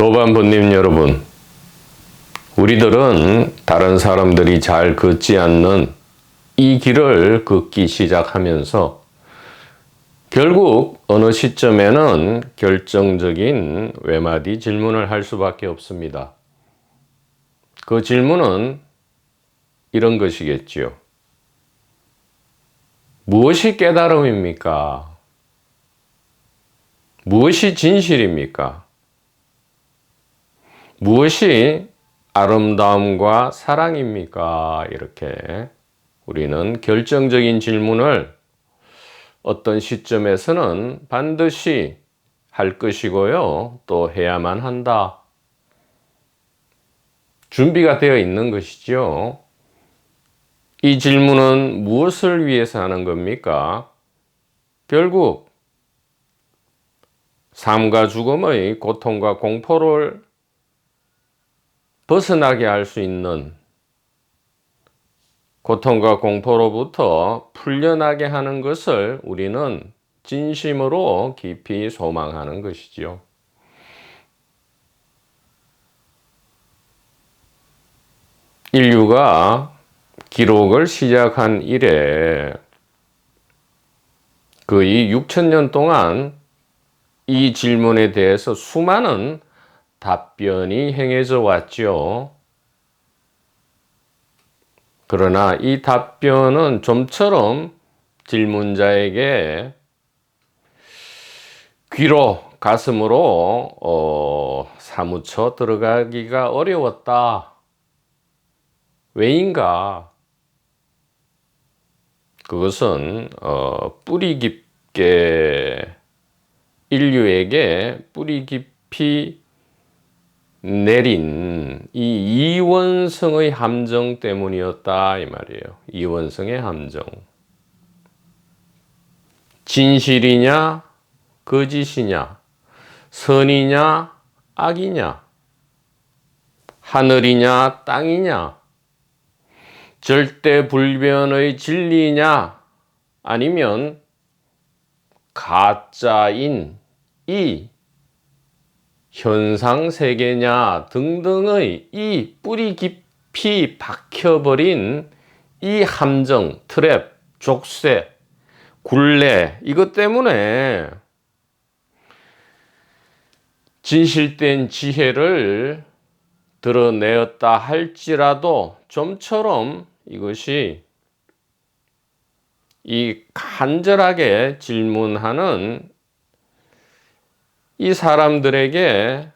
도반부님 여러분, 우리들은 다른 사람들이 잘 걷지 않는 이 길을 걷기 시작하면서 결국 어느 시점에는 결정적인 외마디 질문을 할 수밖에 없습니다. 그 질문은 이런 것이겠지요. 무엇이 깨달음입니까? 무엇이 진실입니까? 무엇이 아름다움과 사랑입니까? 이렇게 우리는 결정적인 질문을 어떤 시점에서는 반드시 할 것이고요. 또 해야만 한다. 준비가 되어 있는 것이죠. 이 질문은 무엇을 위해서 하는 겁니까? 결국 삶과 죽음의 고통과 공포를 벗어나게 할 수 있는, 고통과 공포로부터 풀려나게 하는 것을 우리는 진심으로 깊이 소망하는 것이지요. 인류가 기록을 시작한 이래 거의 6,000년 동안 이 질문에 대해서 수많은 답변이 행해져 왔죠. 그러나 이 답변은 좀처럼 질문자에게 귀로, 가슴으로 사무쳐 들어가기가 어려웠다. 왜인가? 그것은 뿌리 깊게, 인류에게 뿌리 깊이 내린 이 이원성의 함정 때문이었다 이 말이에요. 이원성의 함정. 진실이냐 거짓이냐, 선이냐 악이냐, 하늘이냐 땅이냐, 절대불변의 진리냐 아니면 가짜인 이 현상세계냐 등등의 이 뿌리 깊이 박혀버린 이 함정, 트랩, 족쇄, 굴레, 이것 때문에 진실된 지혜를 드러내었다 할지라도 좀처럼 이것이 이 간절하게 질문하는 이 사람들에게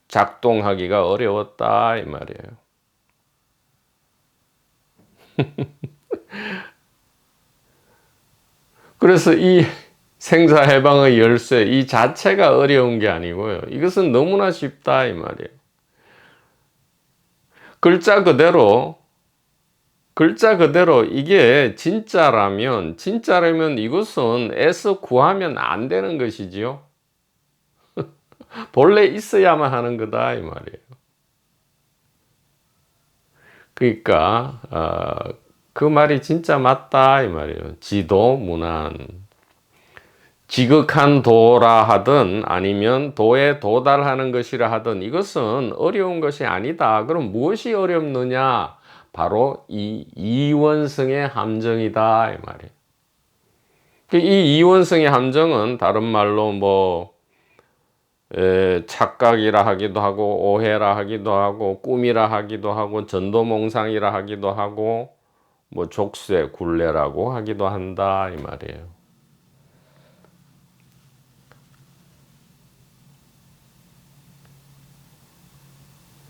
작동하기가 어려웠다 이 말이에요. 그래서 이 생사해방의 열쇠 이 자체가 어려운 게 아니고요. 이것은 너무나 쉽다 이 말이에요. 글자 그대로 이게 진짜라면 이것은 애써 구하면 안 되는 것이지요. 본래 있어야만 하는 거다 이 말이에요. 그러니까 그 말이 진짜 맞다 이 말이에요. 지도문안. 지극한 도라 하든 아니면 도에 도달하는 것이라 하든 이것은 어려운 것이 아니다. 그럼 무엇이 어렵느냐? 바로 이 이원성의 함정이다 이 말이에요. 이 이원성의 함정은 다른 말로 착각이라 하기도 하고 오해라 하기도 하고 꿈이라 하기도 하고 전도몽상이라 하기도 하고 족쇄 굴레라고 하기도 한다 이 말이에요.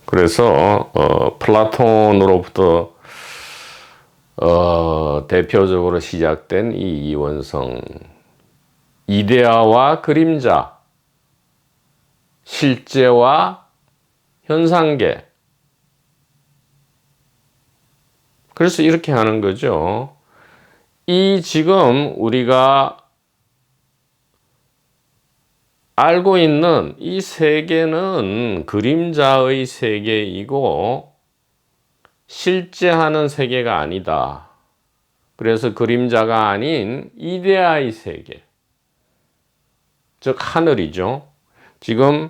그래서 플라톤으로부터 대표적으로 시작된 이 이원성, 이데아와 그림자, 실제와 현상계. 그래서 이렇게 하는 거죠. 이 지금 우리가 알고 있는 이 세계는 그림자의 세계이고 실제하는 세계가 아니다. 그래서 그림자가 아닌 이데아의 세계, 즉 하늘이죠. 지금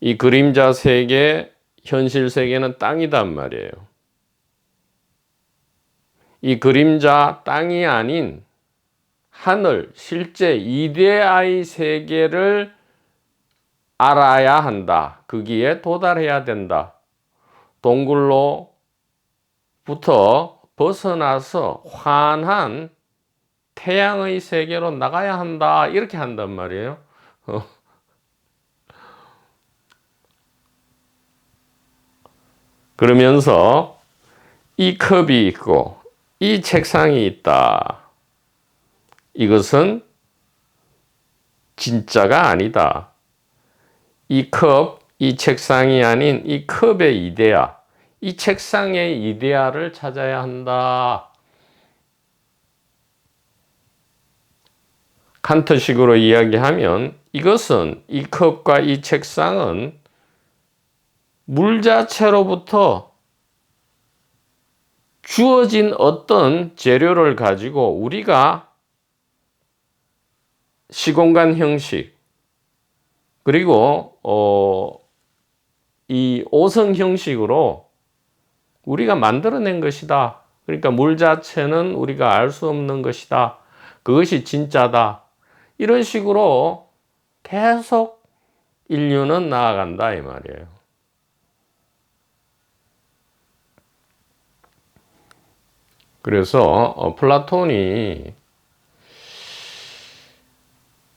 이 그림자 세계, 현실 세계는 땅이단 말이에요. 이 그림자 땅이 아닌 하늘, 실제 이데아의 세계를 알아야 한다. 거기에 도달해야 된다. 동굴로부터 벗어나서 환한 태양의 세계로 나가야 한다. 이렇게 한단 말이에요. 그러면서 이 컵이 있고 이 책상이 있다. 이것은 진짜가 아니다. 이 컵, 이 책상이 아닌 이 컵의 이데아, 이 책상의 이데아를 찾아야 한다. 칸트식으로 이야기하면 이것은 이 컵과 이 책상은 물 자체로부터 주어진 어떤 재료를 가지고 우리가 시공간 형식 그리고 이 오성 형식으로 우리가 만들어낸 것이다. 그러니까 물 자체는 우리가 알 수 없는 것이다. 그것이 진짜다. 이런 식으로 계속 인류는 나아간다 이 말이에요. 그래서 플라톤이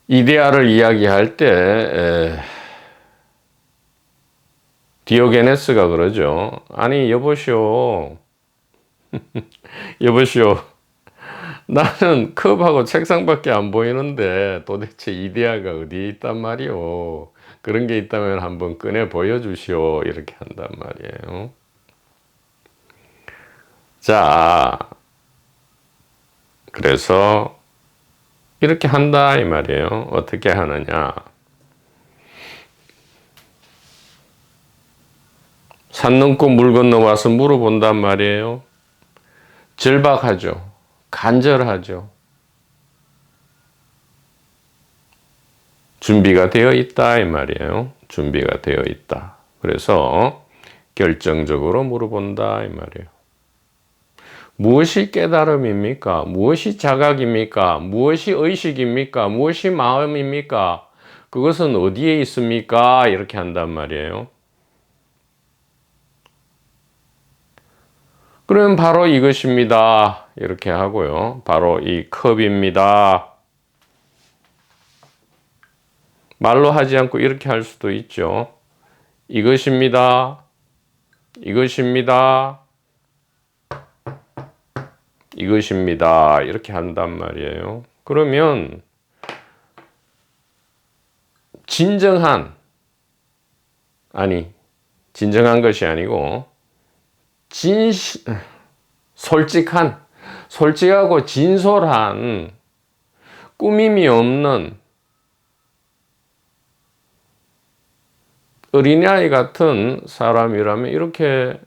이데아를 이야기할 때 디오게네스가 그러죠. 아니 여보시오. 여보시오. 나는 컵하고 책상밖에 안 보이는데 도대체 이데아가 어디에 있단 말이오. 그런 게 있다면 한번 꺼내 보여주시오. 이렇게 한단 말이에요. 자, 그래서 이렇게 한다 이 말이에요. 어떻게 하느냐. 산 넘고 물 건너 와서 물어본단 말이에요. 절박하죠. 간절하죠. 준비가 되어 있다 이 말이에요. 준비가 되어 있다. 그래서 결정적으로 물어본다 이 말이에요. 무엇이 깨달음입니까? 무엇이 자각입니까? 무엇이 의식입니까? 무엇이 마음입니까? 그것은 어디에 있습니까? 이렇게 한단 말이에요. 그러면 바로 이것입니다. 이렇게 하고요. 바로 이 컵입니다. 말로 하지 않고 이렇게 할 수도 있죠. 이것입니다. 이것입니다. 이것입니다. 이렇게 한단 말이에요. 그러면 진정한 것이 아니고 솔직하고 진솔한 꾸밈이 없는 어린아이 같은 사람이라면 이렇게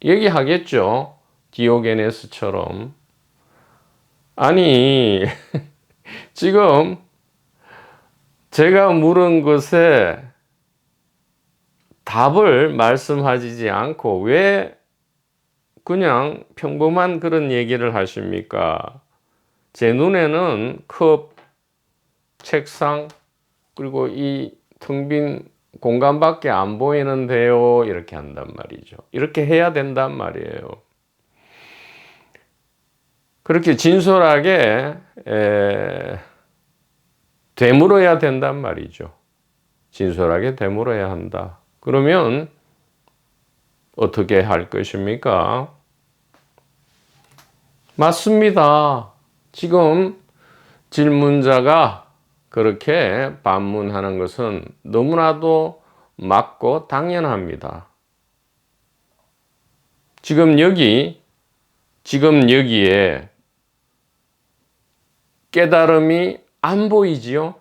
얘기하겠죠. 디오게네스처럼. 아니, 지금 제가 물은 것에 답을 말씀하시지 않고 왜 그냥 평범한 그런 얘기를 하십니까? 제 눈에는 컵, 책상, 그리고 이 텅 빈 공간밖에 안 보이는데요. 이렇게 한단 말이죠. 이렇게 해야 된단 말이에요. 그렇게 진솔하게 되물어야 된단 말이죠. 진솔하게 되물어야 한다. 그러면 어떻게 할 것입니까? 맞습니다. 지금 질문자가 그렇게 반문하는 것은 너무나도 맞고 당연합니다. 지금 여기에 깨달음이 안 보이지요?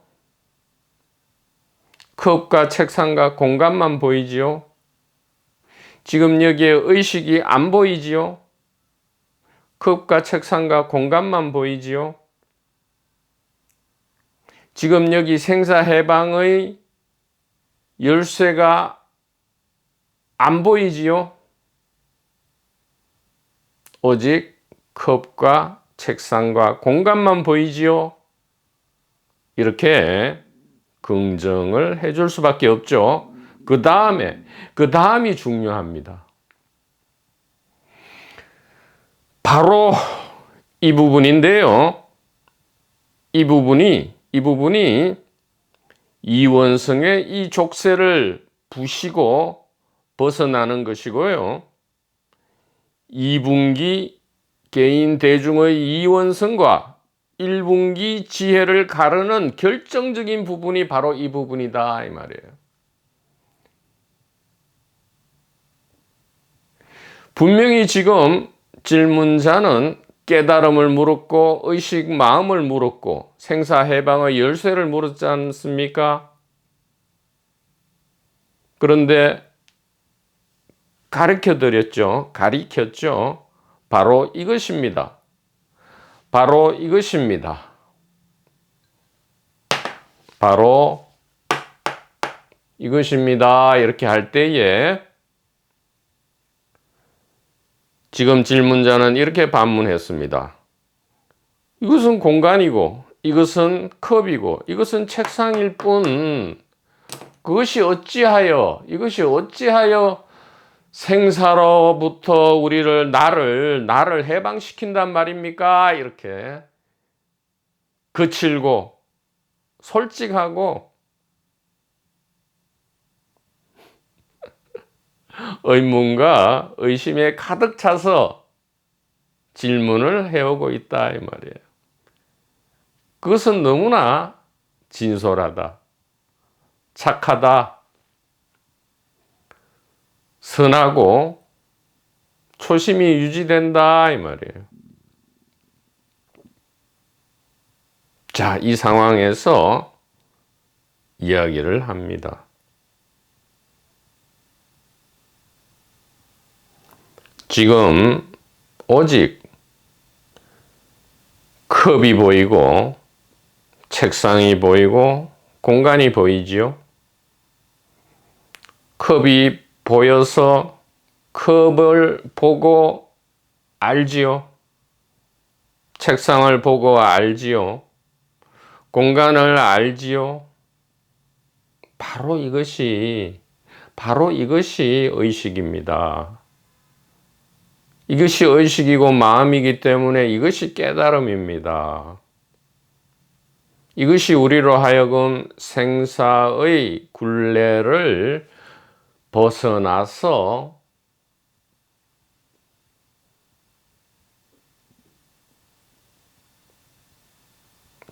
컵과 책상과 공간만 보이지요? 지금 여기에 의식이 안 보이지요? 컵과 책상과 공간만 보이지요? 지금 여기 생사해방의 열쇠가 안 보이지요? 오직 컵과 책상과 공간만 보이지요? 이렇게 긍정을 해줄 수밖에 없죠. 그 다음이 중요합니다. 바로 이 부분인데요. 이 부분이 이원성의 이 족쇄를 부시고 벗어나는 것이고요. 2분기 개인 대중의 이원성과 1분기 지혜를 가르는 결정적인 부분이 바로 이 부분이다 이 말이에요. 분명히 지금 질문자는 깨달음을 물었고 의식 마음을 물었고 생사해방의 열쇠를 물었지 않습니까? 그런데 가르쳤죠. 바로 이것입니다. 바로 이것입니다. 이렇게 할 때에 지금 질문자는 이렇게 반문했습니다. 이것은 공간이고 이것은 컵이고 이것은 책상일 뿐 이것이 어찌하여 생사로부터 나를 해방시킨단 말입니까? 이렇게 거칠고 솔직하고 의문과 의심에 가득 차서 질문을 해오고 있다 이 말이에요. 그것은 너무나 진솔하다, 착하다, 선하고 초심이 유지된다 이 말이에요. 자, 이 상황에서 이야기를 합니다. 지금 오직 컵이 보이고 책상이 보이고 공간이 보이지요. 컵이 보여서 컵을 보고 알지요. 책상을 보고 알지요. 공간을 알지요. 바로 이것이 의식입니다. 이것이 의식이고 마음이기 때문에 이것이 깨달음입니다. 이것이 우리로 하여금 생사의 굴레를 벗어나서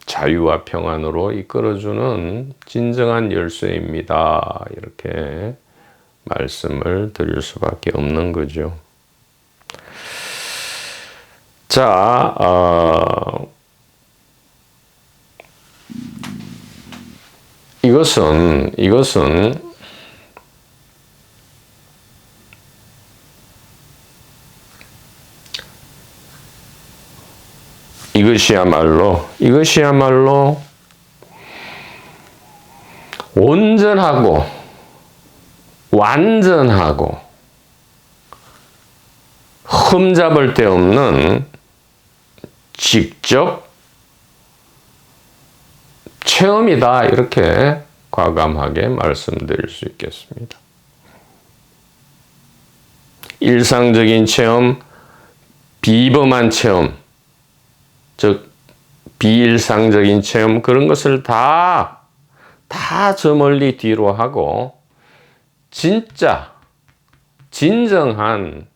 자유와 평안으로 이끌어주는 진정한 열쇠입니다. 이렇게 말씀을 드릴 수밖에 없는 거죠. 자, 이것은 이것이야말로 온전하고 완전하고 흠잡을 데 없는 직접 체험이다 이렇게 과감하게 말씀드릴 수 있겠습니다. 일상적인 체험, 비범한 체험, 즉 비일상적인 체험 그런 것을 다 저 멀리 뒤로 하고 진정한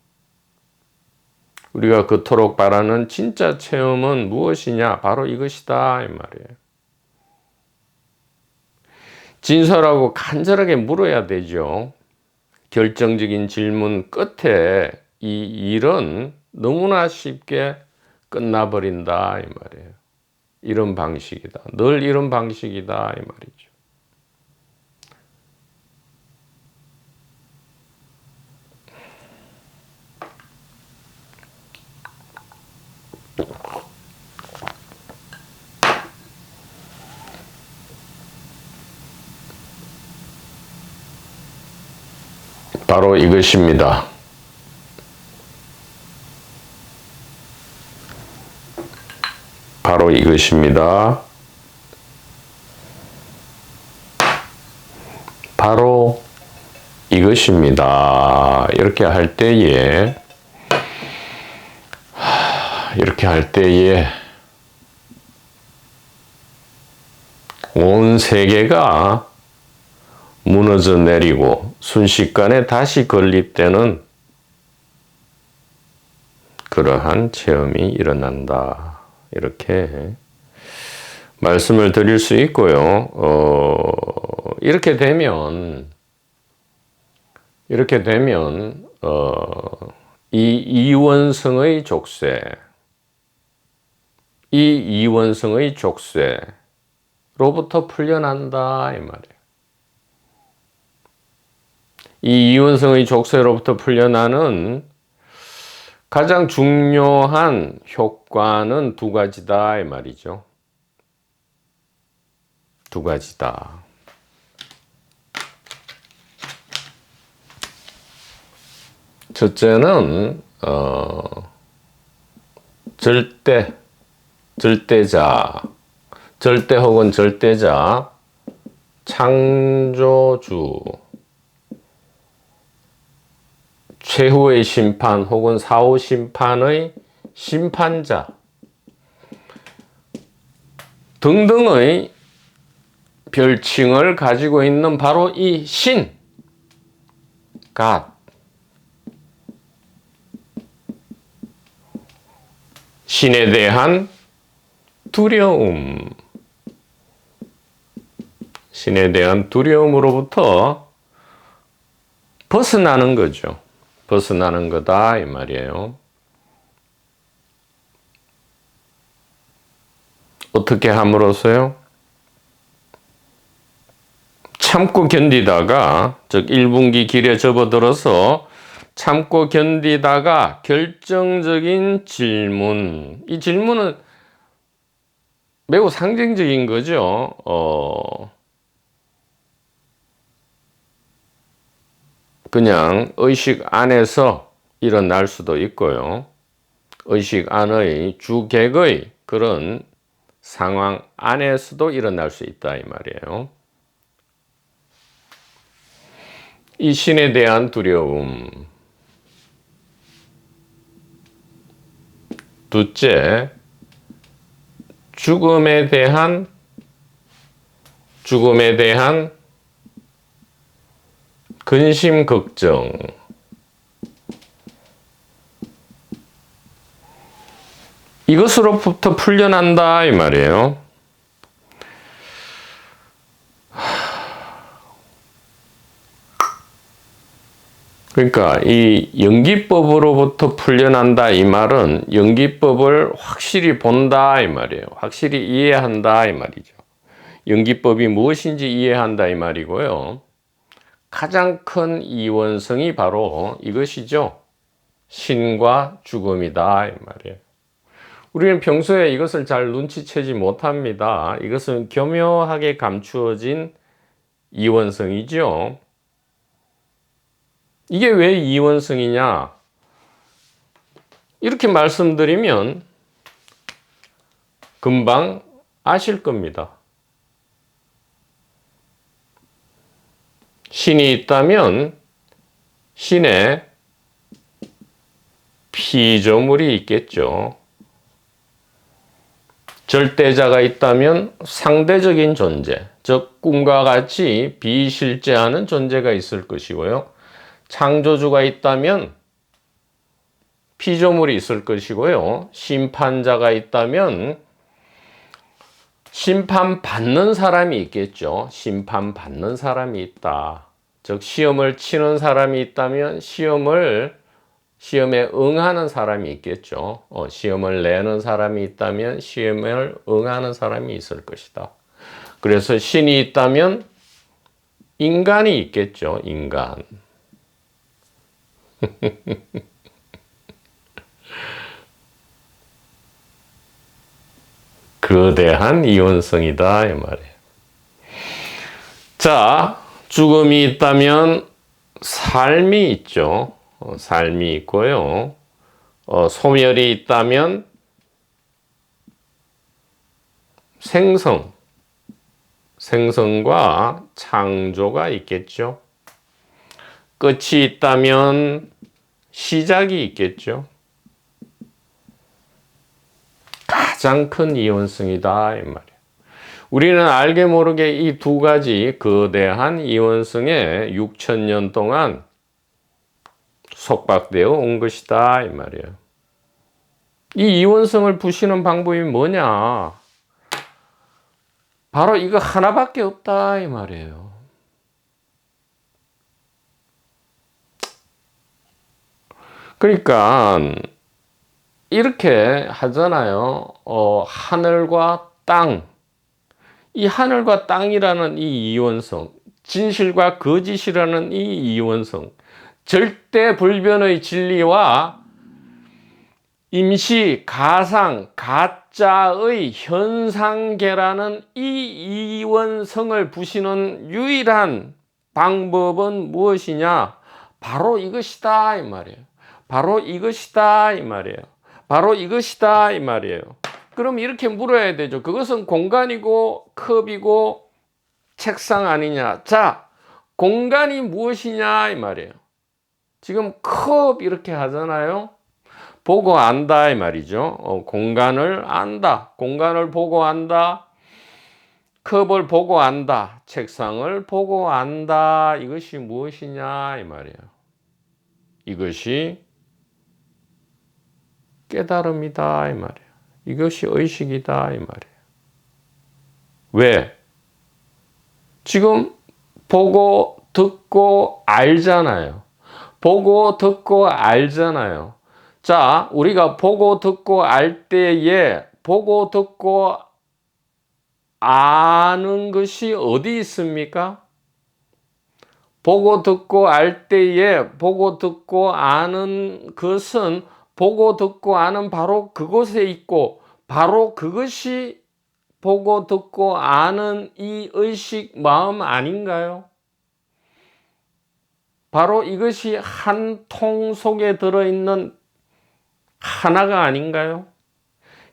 우리가 그토록 바라는 진짜 체험은 무엇이냐? 바로 이것이다 이 말이에요. 진솔하고 간절하게 물어야 되죠. 결정적인 질문 끝에 이 일은 너무나 쉽게 끝나버린다 이 말이에요. 이런 방식이다. 늘 이런 방식이다 이 말이죠. 바로 이것입니다. 바로 이것입니다. 바로 이것입니다. 이렇게 할 때에 온 세계가 무너져 내리고 순식간에 다시 건립되는 그러한 체험이 일어난다. 이렇게 말씀을 드릴 수 있고요. 이렇게 되면 이 이원성의 족쇄로부터 풀려난다 이 말이에요. 이 이원성의 족쇄로부터 풀려나는 가장 중요한 효과는 두 가지다 이 말이죠. 두 가지다. 첫째는 절대자, 절대 혹은 절대자, 창조주, 최후의 심판 혹은 사후 심판의 심판자 등등의 별칭을 가지고 있는 바로 이 신, God, 신에 대한 두려움, 신에 대한 두려움으로부터 벗어나는 거죠. 벗어나는 거다 이 말이에요. 어떻게 함으로써요? 참고 견디다가, 즉 1분기 길에 접어들어서 참고 견디다가 결정적인 질문, 이 질문은 매우 상징적인 거죠. 그냥 의식 안에서 일어날 수도 있고요. 의식 안의 주객의 그런 상황 안에서도 일어날 수 있다 이 말이에요. 이 신에 대한 두려움. 둘째, 죽음에 대한 근심 걱정. 이것으로부터 풀려난다 이 말이에요. 그러니까 이 연기법으로부터 풀려난다 이 말은 연기법을 확실히 본다 이 말이에요. 확실히 이해한다 이 말이죠. 연기법이 무엇인지 이해한다 이 말이고요. 가장 큰 이원성이 바로 이것이죠. 신과 죽음이다 이 말이에요. 우리는 평소에 이것을 잘 눈치채지 못합니다. 이것은 교묘하게 감추어진 이원성이죠. 이게 왜 이원성이냐? 이렇게 말씀드리면 금방 아실 겁니다. 신이 있다면 신에 피조물이 있겠죠. 절대자가 있다면 상대적인 존재, 즉 꿈과 같이 비실제하는 존재가 있을 것이고요. 창조주가 있다면 피조물이 있을 것이고요. 심판자가 있다면 심판받는 사람이 있겠죠. 심판받는 사람이 있다. 즉 시험을 치는 사람이 있다면 시험에 응하는 사람이 있겠죠. 시험을 내는 사람이 있다면 시험을 응하는 사람이 있을 것이다. 그래서 신이 있다면 인간이 있겠죠. 인간. 거대한 이원성이다 이 말이에요. 자, 죽음이 있다면 삶이 있죠. 삶이 있고요. 소멸이 있다면 생성과 창조가 있겠죠. 끝이 있다면 시작이 있겠죠. 가장 큰 이원성이다 이 말이에요. 우리는 알게 모르게 이 두 가지 거대한 이원성에 6,000년 동안 속박되어 온 것이다 이 말이에요. 이 이원성을 부시는 방법이 뭐냐? 바로 이거 하나밖에 없다 이 말이에요. 그러니까 이렇게 하잖아요. 하늘과 땅. 이 하늘과 땅이라는 이 이원성, 진실과 거짓이라는 이 이원성, 절대 불변의 진리와 임시, 가상, 가짜의 현상계라는 이 이원성을 부시는 유일한 방법은 무엇이냐? 바로 이것이다 이 말이에요. 바로 이것이다 이 말이에요. 바로 이것이다 이 말이에요. 그럼 이렇게 물어야 되죠. 그것은 공간이고 컵이고 책상 아니냐? 자, 공간이 무엇이냐 이 말이에요. 지금 컵 이렇게 하잖아요. 보고 안다 이 말이죠. 공간을 안다. 공간을 보고 안다. 컵을 보고 안다. 책상을 보고 안다. 이것이 무엇이냐 이 말이에요. 이것이 깨달음이다 이 말이에요. 이것이 의식이다 이 말이에요. 왜? 지금 보고 듣고 알잖아요. 보고 듣고 알잖아요. 자, 우리가 보고 듣고 알 때에 보고 듣고 아는 것이 어디 있습니까? 보고 듣고 알 때에 보고 듣고 아는 것은 보고 듣고 아는 바로 그곳에 있고 바로 그것이 보고 듣고 아는 이 의식 마음 아닌가요? 바로 이것이 한 통 속에 들어있는 하나가 아닌가요?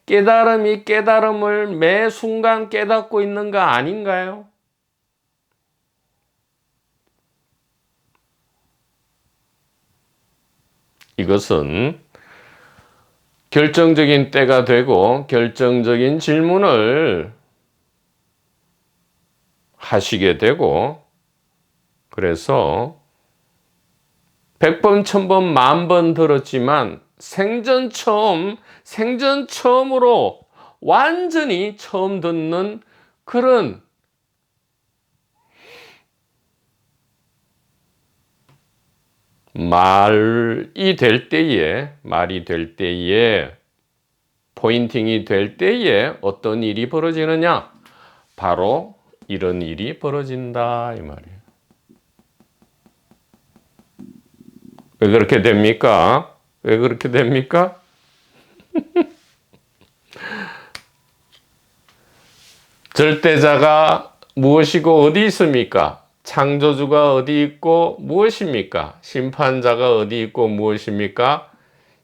깨달음이 깨달음을 매 순간 깨닫고 있는 거 아닌가요? 이것은 결정적인 때가 되고 결정적인 질문을 하시게 되고 그래서 100번, 1000번, 10,000번 들었지만 생전 처음으로 완전히 처음 듣는 그런 말이 될 때에 포인팅이 될 때에 어떤 일이 벌어지느냐? 바로 이런 일이 벌어진다 이 말이에요. 왜 그렇게 됩니까? 왜 그렇게 됩니까? 절대자가 무엇이고 어디 있습니까? 창조주가 어디 있고 무엇입니까? 심판자가 어디 있고 무엇입니까?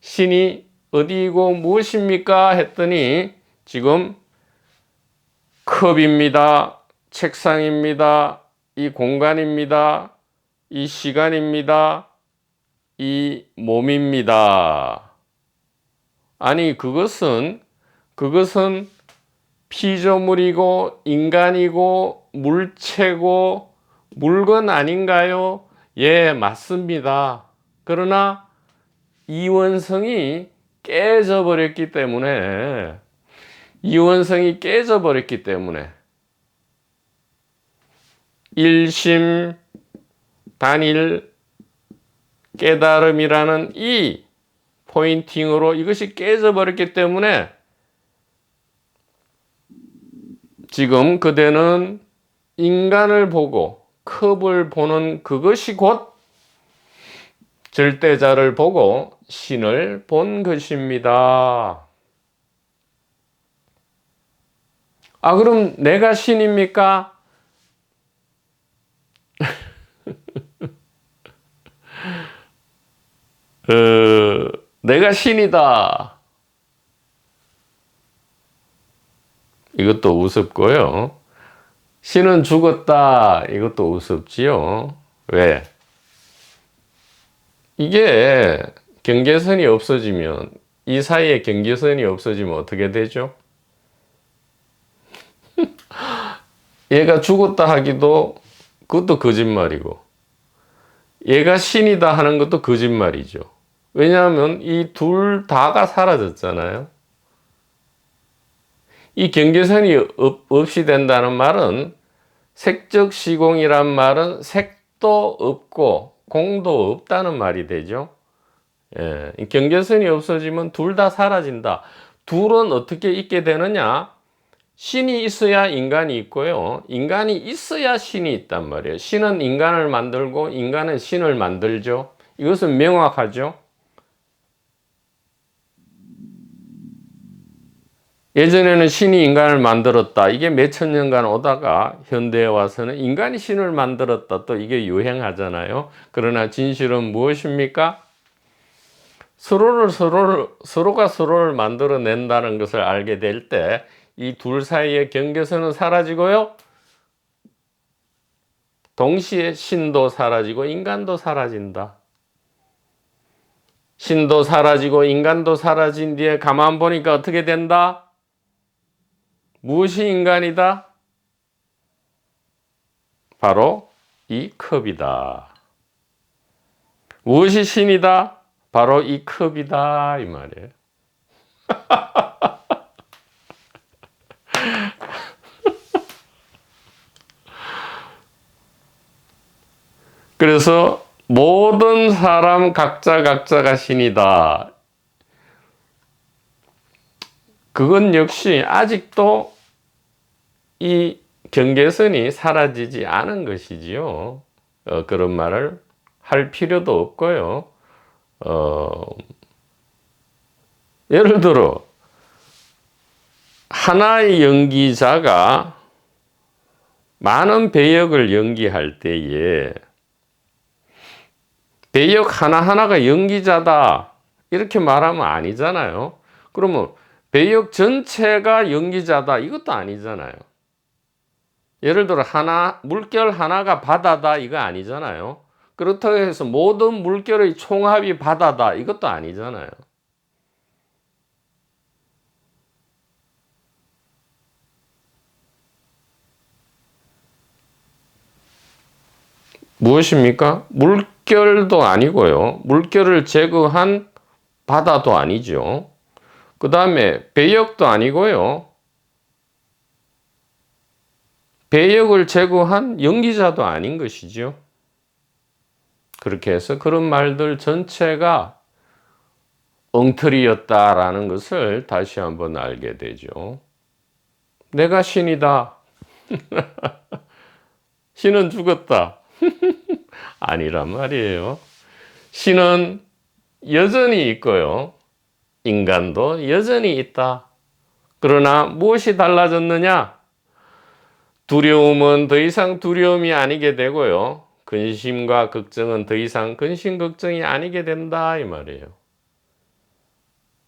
신이 어디이고 무엇입니까? 했더니 지금 컵입니다. 책상입니다. 이 공간입니다. 이 시간입니다. 이 몸입니다. 아니 그것은 피조물이고 인간이고 물체고 물건 아닌가요? 예, 맞습니다. 그러나 이원성이 깨져버렸기 때문에 일심 단일 깨달음이라는 이 포인팅으로 이것이 깨져버렸기 때문에 지금 그대는 인간을 보고 컵을 보는 그것이 곧 절대자를 보고 신을 본 것입니다. 아, 그럼 내가 신입니까? 내가 신이다. 이것도 우습고요. 신은 죽었다. 이것도 우습지요. 왜? 이게 경계선이 없어지면, 이 사이에 경계선이 없어지면 어떻게 되죠? 얘가 죽었다 하기도 그것도 거짓말이고, 얘가 신이다 하는 것도 거짓말이죠. 왜냐하면 이 둘 다가 사라졌잖아요. 이 경계선이 없이 된다는 말은, 색적 시공이란 말은 색도 없고 공도 없다는 말이 되죠. 예, 경계선이 없어지면 둘 다 사라진다. 둘은 어떻게 있게 되느냐? 신이 있어야 인간이 있고요. 인간이 있어야 신이 있단 말이에요. 신은 인간을 만들고 인간은 신을 만들죠. 이것은 명확하죠. 예전에는 신이 인간을 만들었다. 이게 몇천 년간 오다가 현대에 와서는 인간이 신을 만들었다. 또 이게 유행하잖아요. 그러나 진실은 무엇입니까? 서로가 서로를 만들어낸다는 것을 알게 될 때 이 둘 사이의 경계선은 사라지고요. 동시에 신도 사라지고 인간도 사라진다. 신도 사라지고 인간도 사라진 뒤에 가만 보니까 어떻게 된다? 무엇이 인간이다? 바로 이 컵이다. 무엇이 신이다? 바로 이 컵이다. 이 말이에요. 그래서 모든 사람 각자가 신이다. 그건 역시 아직도 이 경계선이 사라지지 않은 것이지요. 그런 말을 할 필요도 없고요. 예를 들어 하나의 연기자가 많은 배역을 연기할 때에 배역 하나하나가 연기자다 이렇게 말하면 아니잖아요. 그러면 배역 전체가 연기자다 이것도 아니잖아요. 예를 들어 물결 하나가 바다다 이거 아니잖아요. 그렇다고 해서 모든 물결의 총합이 바다다 이것도 아니잖아요. 무엇입니까? 물결도 아니고요. 물결을 제거한 바다도 아니죠. 그 다음에 배역도 아니고요. 배역을 제거한 연기자도 아닌 것이죠. 그렇게 해서 그런 말들 전체가 엉터리였다라는 것을 다시 한번 알게 되죠. 내가 신이다. 신은 죽었다. 아니란 말이에요. 신은 여전히 있고요. 인간도 여전히 있다. 그러나 무엇이 달라졌느냐? 두려움은 더 이상 두려움이 아니게 되고요. 근심과 걱정은 더 이상 근심, 걱정이 아니게 된다. 이 말이에요.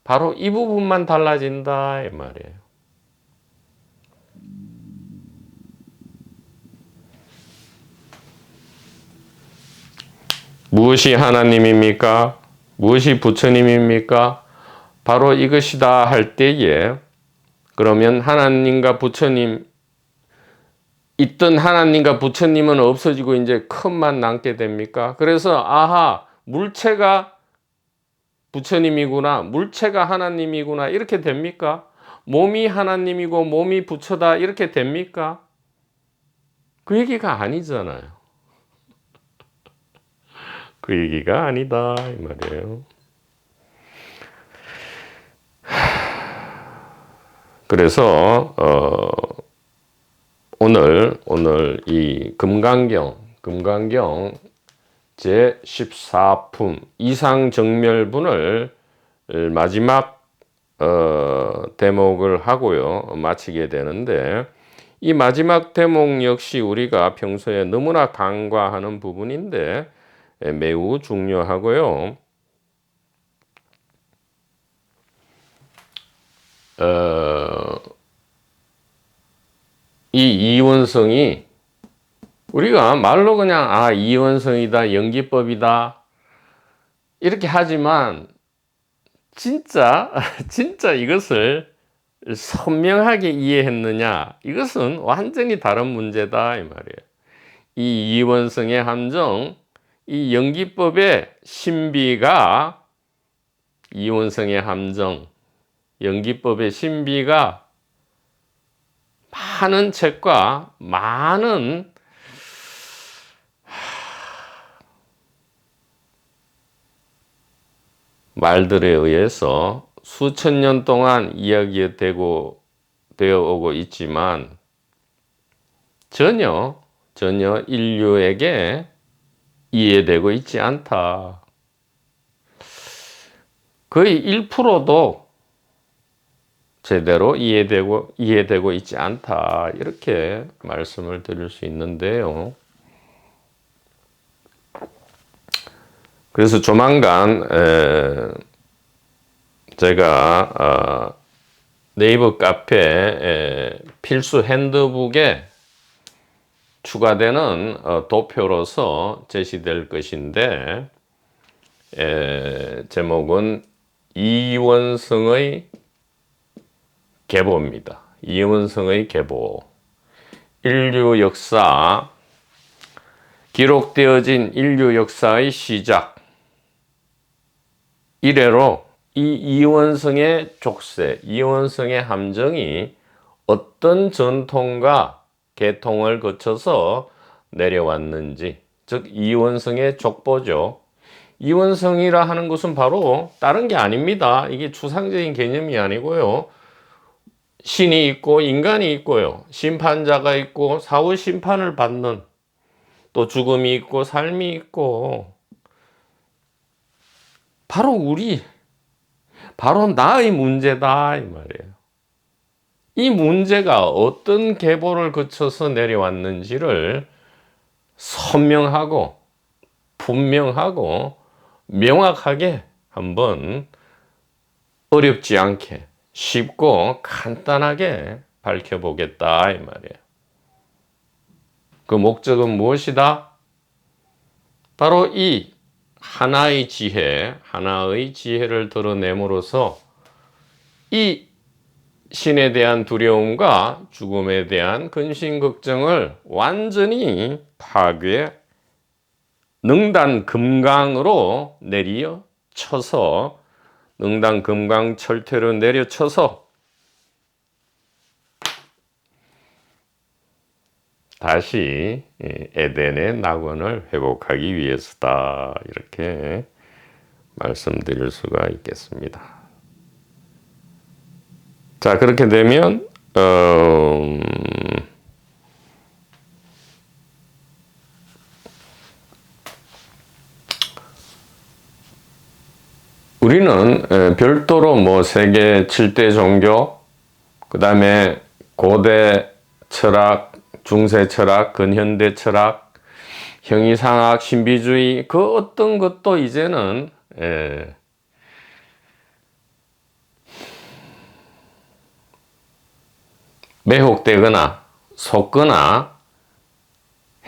바로 이 부분만 달라진다. 이 말이에요. 무엇이 하나님입니까? 무엇이 부처님입니까? 바로 이것이다 할 때에 그러면 하나님과 부처님 있던 하나님과 부처님은 없어지고 이제 컵만 남게 됩니까? 그래서 아하 물체가 부처님이구나 물체가 하나님이구나 이렇게 됩니까? 몸이 하나님이고 몸이 부처다 이렇게 됩니까? 그 얘기가 아니잖아요. 그 얘기가 아니다 이 말이에요. 그래서 오늘 이 금강경 제14품 이상정멸분을 마지막 대목을 하고요 마치게 되는데 이 마지막 대목 역시 우리가 평소에 너무나 간과하는 부분인데 매우 중요하고요. 이 이원성이 우리가 말로 그냥 이원성이다, 연기법이다 이렇게 하지만 진짜 이것을 선명하게 이해했느냐, 이것은 완전히 다른 문제다 이 말이에요. 이 이원성의 함정, 이 연기법의 신비가, 이원성의 함정, 연기법의 신비가 많은 책과 많은 말들에 의해서 수천 년 동안 이야기되어 오고 있지만 전혀 인류에게 이해되고 있지 않다. 거의 1%도 제대로 이해되고 있지 않다. 이렇게 말씀을 드릴 수 있는데요. 그래서 조만간 제가 네이버 카페 필수 핸드북에 추가되는 도표로서 제시될 것인데, 제목은 이원성의 계보입니다. 이원성의 계보. 인류 역사, 기록되어진 인류 역사의 시작 이래로 이 이원성의 족쇄, 이원성의 함정이 어떤 전통과 계통을 거쳐서 내려왔는지, 즉 이원성의 족보죠. 이원성이라 하는 것은 바로 다른 게 아닙니다. 이게 추상적인 개념이 아니고요. 신이 있고 인간이 있고요. 심판자가 있고 사후 심판을 받는, 또 죽음이 있고 삶이 있고, 바로 나의 문제다 이 말이에요. 이 문제가 어떤 계보를 거쳐서 내려왔는지를 선명하고 분명하고 명확하게 한번 어렵지 않게 쉽고 간단하게 밝혀보겠다 이 말이에요. 그 목적은 무엇이다? 바로 이 하나의 지혜를 드러냄으로써 이 신에 대한 두려움과 죽음에 대한 근심 걱정을 완전히 파괴, 능단금강으로 내려쳐서, 능단금강철퇴로 내려쳐서 다시 에덴의 낙원을 회복하기 위해서다. 이렇게 말씀드릴 수가 있겠습니다. 자, 그렇게 되면 우리는 별도로 뭐 세계 7대 종교, 그 다음에 고대 철학, 중세 철학, 근현대 철학, 형이상학, 신비주의, 그 어떤 것도 이제는 매혹되거나 속거나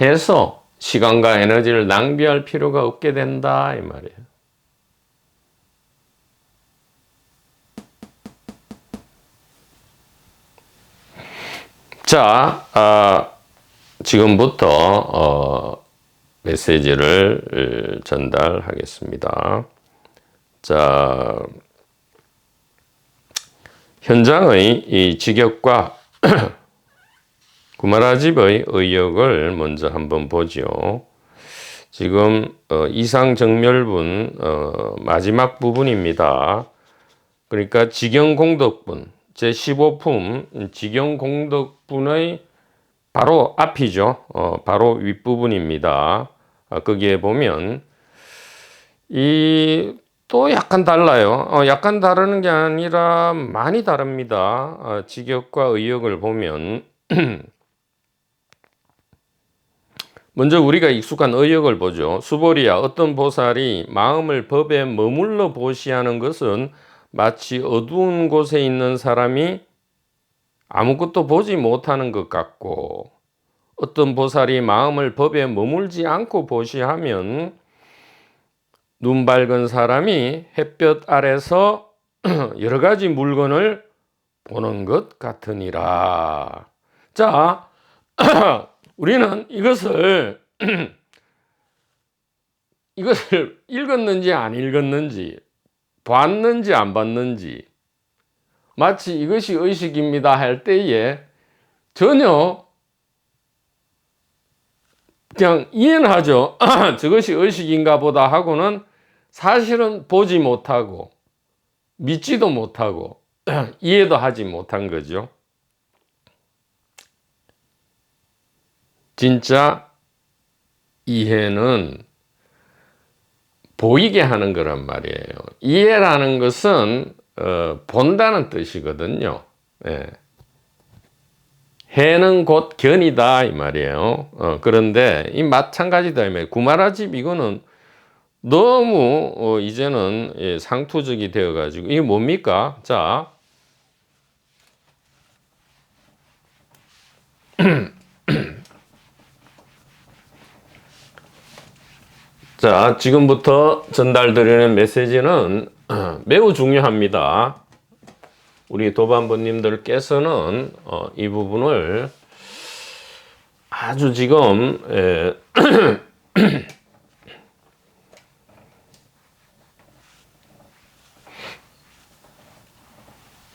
해서 시간과 에너지를 낭비할 필요가 없게 된다 이 말이에요. 자, 지금부터 메시지를 전달하겠습니다. 자, 현장의 이 직역과 구마라집의 의역을 먼저 한번 보죠. 지금 이상정멸분 마지막 부분입니다. 그러니까 직영공덕분 제15품 직영공덕분의 바로 앞이죠. 바로 윗부분입니다. 거기에 보면 또 약간 달라요. 약간 다르는 게 아니라 많이 다릅니다. 직역과 의역을 보면 먼저 우리가 익숙한 의역을 보죠. 수보리야, 어떤 보살이 마음을 법에 머물러 보시하는 것은 마치 어두운 곳에 있는 사람이 아무것도 보지 못하는 것 같고, 어떤 보살이 마음을 법에 머물지 않고 보시하면 눈 밝은 사람이 햇볕 아래서 여러 가지 물건을 보는 것 같으니라. 자, 우리는 이것을 읽었는지 안 읽었는지, 봤는지 안 봤는지, 마치 이것이 의식입니다 할 때에 전혀 그냥 이해는 하죠. 저것이 의식인가 보다 하고는 사실은 보지 못하고 믿지도 못하고 이해도 하지 못한 거죠. 진짜 이해는 보이게 하는 거란 말이에요. 이해라는 것은 본다는 뜻이거든요. 예. 해는 곧 견이다 이 말이에요. 그런데 이 마찬가지다 이 말이에요. 구마라집 이거는 너무 이제는 상투적이 되어 가지고 이게 뭡니까? 자, 자, 지금부터 전달드리는 메시지는 매우 중요합니다. 우리 도반부님들께서는 이 부분을 아주 지금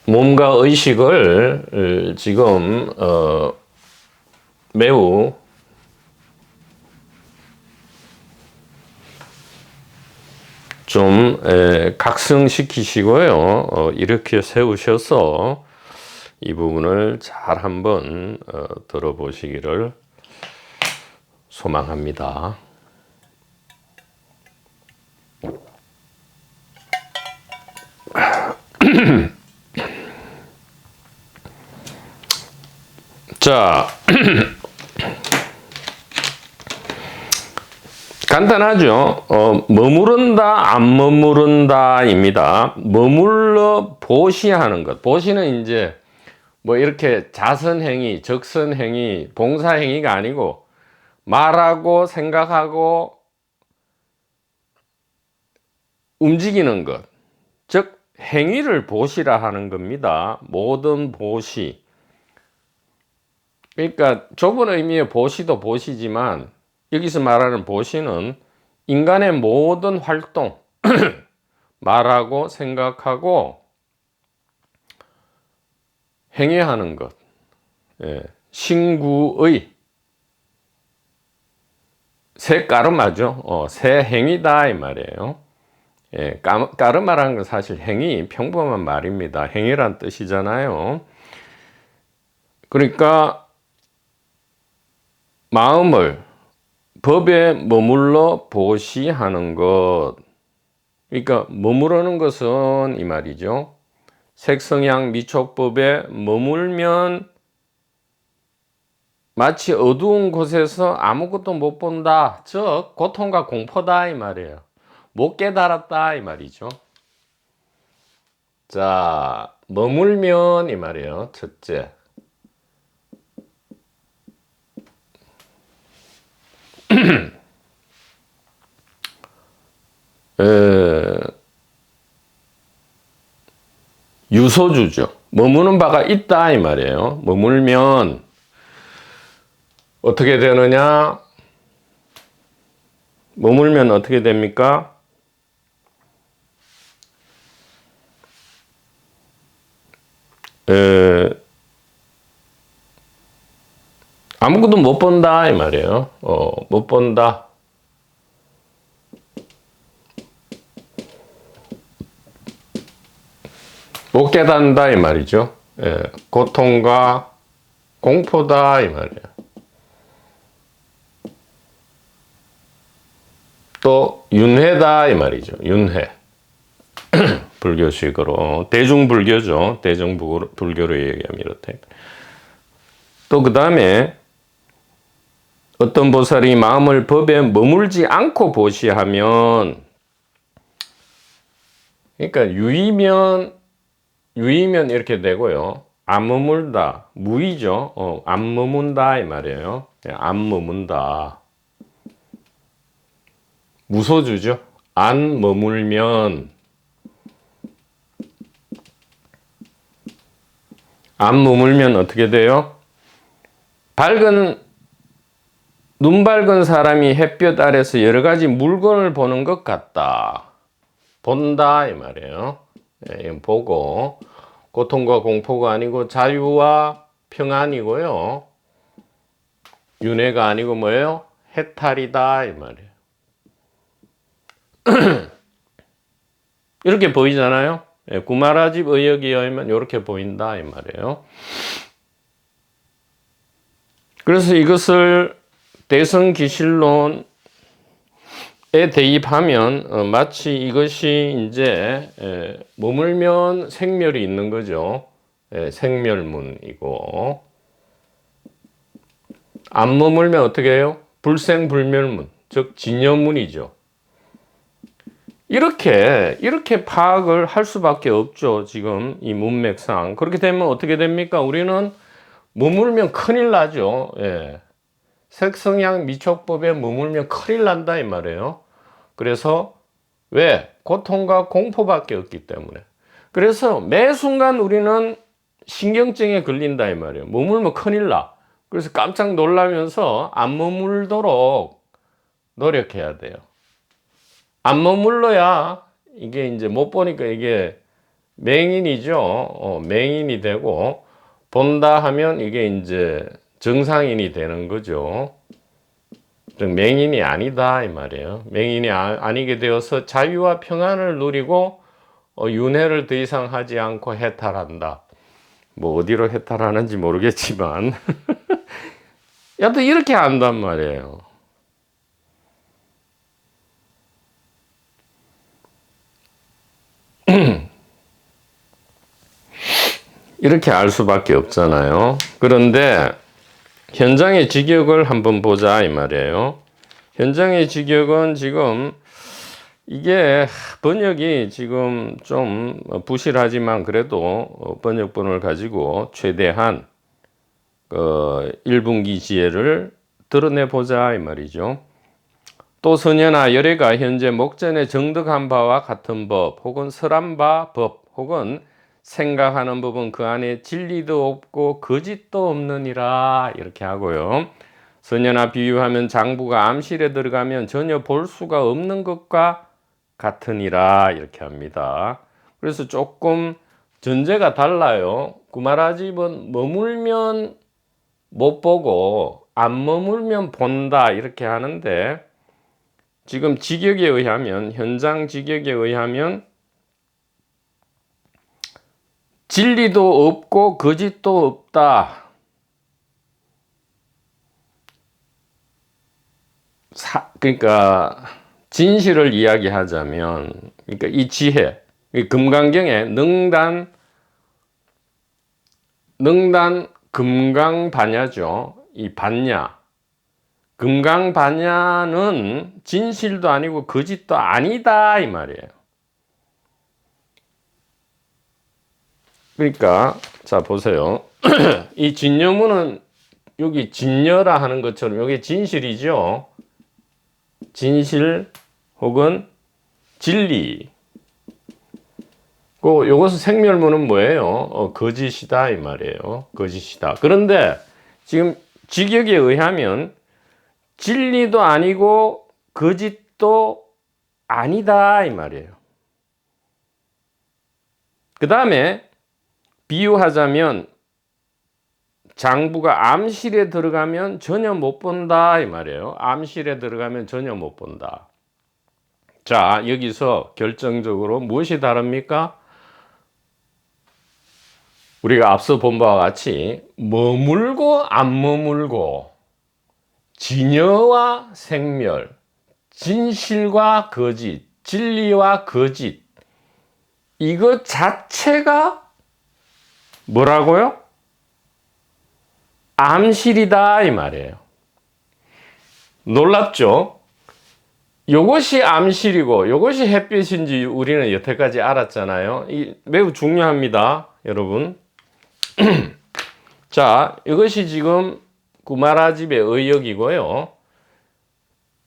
몸과 의식을 지금 매우 좀 각성시키시고요. 이렇게 세우셔서 이 부분을 잘 한번 들어보시기를 소망합니다. 자, 간단하죠. 머무른다, 안 머무른다입니다. 머물러 보시하는 것. 보시는 이제 뭐 이렇게 자선행위, 적선행위, 봉사행위가 아니고 말하고 생각하고 움직이는 것. 즉, 행위를 보시라 하는 겁니다. 모든 보시. 그러니까 좁은 의미의 보시도 보시지만 여기서 말하는 보시는 인간의 모든 활동, 말하고 생각하고 행위하는 것, 신구의 새 까르마죠. 새 행위다 이 말이에요. 까르마라는 건 사실 행위, 평범한 말입니다. 행위란 뜻이잖아요. 그러니까 마음을 법에 머물러 보시하는 것. 그러니까 머무르는 것은 이 말이죠. 색성향 미촉법에 머물면 마치 어두운 곳에서 아무것도 못 본다. 즉 고통과 공포다 이 말이에요. 못 깨달았다 이 말이죠. 자, 머물면 이 말이에요. 첫째. 유소주죠. 머무는 바가 있다 이 말이에요. 머물면 어떻게 되느냐? 머물면 어떻게 됩니까? 아무것도 못 본다 이 말이에요. 못 본다. 못 깨닫는다 이 말이죠. 고통과 공포다 이 말이에요. 또 윤회다 이 말이죠. 윤회. 불교식으로 대중불교죠. 대중불교로 얘기하면 이렇대. 또 그 다음에 어떤 보살이 마음을 법에 머물지 않고 보시하면 그러니까 유의면 이렇게 되고요. 안 머물다, 무의죠. 안 머문다 이 말이에요. 안 머문다. 무소주죠. 안 머물면, 안 머물면 어떻게 돼요? 눈 밝은 사람이 햇볕 아래서 여러 가지 물건을 보는 것 같다. 본다 이 말이에요. 이건 보고, 고통과 공포가 아니고 자유와 평안이고요. 윤회가 아니고 뭐예요? 해탈이다 이 말이에요. 이렇게 보이잖아요. 구마라집 의역에 의하면 이렇게 보인다 이 말이에요. 그래서 이것을 대성기실론에 대입하면 마치 이것이 이제 머물면 생멸이 있는 거죠. 생멸문이고, 안 머물면 어떻게 해요? 불생불멸문, 즉 진여문이죠. 이렇게 파악을 할 수밖에 없죠. 지금 이 문맥상. 그렇게 되면 어떻게 됩니까? 우리는 머물면 큰일 나죠. 색성향 미촉법에 머물면 큰일 난다 이 말이에요. 그래서 왜? 고통과 공포밖에 없기 때문에. 그래서 매 순간 우리는 신경증에 걸린다 이 말이에요. 머물면 큰일 나. 그래서 깜짝 놀라면서 안 머물도록 노력해야 돼요. 안 머물러야 이게 이제 못 보니까 이게 맹인이죠. 맹인이 되고, 본다 하면 이게 이제 정상인이 되는 거죠. 맹인이 아니다 이 말이에요. 맹인이 아니게 되어서 자유와 평안을 누리고 윤회를 더 이상 하지 않고 해탈한다. 뭐 어디로 해탈하는지 모르겠지만 여튼 이렇게 한단 말이에요. 이렇게 알 수밖에 없잖아요. 그런데 현장의 직역을 한번 보자 이 말이에요. 현장의 직역은 지금 이게 번역이 지금 좀 부실하지만 그래도 번역본을 가지고 최대한 1분기 지혜를 드러내 보자 이 말이죠. 또 선현아 열애가 현재 목전에 정득한 바와 같은 법 혹은 설한 바 법 혹은 생각하는 법은 그 안에 진리도 없고 거짓도 없느니라 이렇게 하고요. 선현아 비유하면 장부가 암실에 들어가면 전혀 볼 수가 없는 것과 같으니라 이렇게 합니다. 그래서 조금 전제가 달라요. 구마라집은 머물면 못 보고 안 머물면 본다 이렇게 하는데, 지금 직역에 의하면, 현장 직역에 의하면 진리도 없고 거짓도 없다. 그러니까 진실을 이야기하자면, 그러니까 이 지혜, 금강경에 능단 금강반야죠. 이 반야, 금강반야는 진실도 아니고 거짓도 아니다 이 말이에요. 그러니까 자 보세요. 이 진여문은 여기 진여라 하는 것처럼 여기 진실이죠. 진실 혹은 진리. 요것은 생멸문은 뭐예요? 거짓이다 이 말이에요. 거짓이다. 그런데 지금 직역에 의하면 진리도 아니고 거짓도 아니다 이 말이에요. 그 다음에 비유하자면 장부가 암실에 들어가면 전혀 못 본다 이 말이에요. 암실에 들어가면 전혀 못 본다. 자, 여기서 결정적으로 무엇이 다릅니까? 우리가 앞서 본 바와 같이 머물고 안 머물고, 진여와 생멸, 진실과 거짓, 진리와 거짓, 이것 자체가 뭐라고요? 암실이다 이 말이에요. 놀랍죠? 요것이 암실이고 요것이 햇빛인지 우리는 여태까지 알았잖아요. 이 매우 중요합니다, 여러분. 자, 이것이 지금 구마라집의 의역이고요.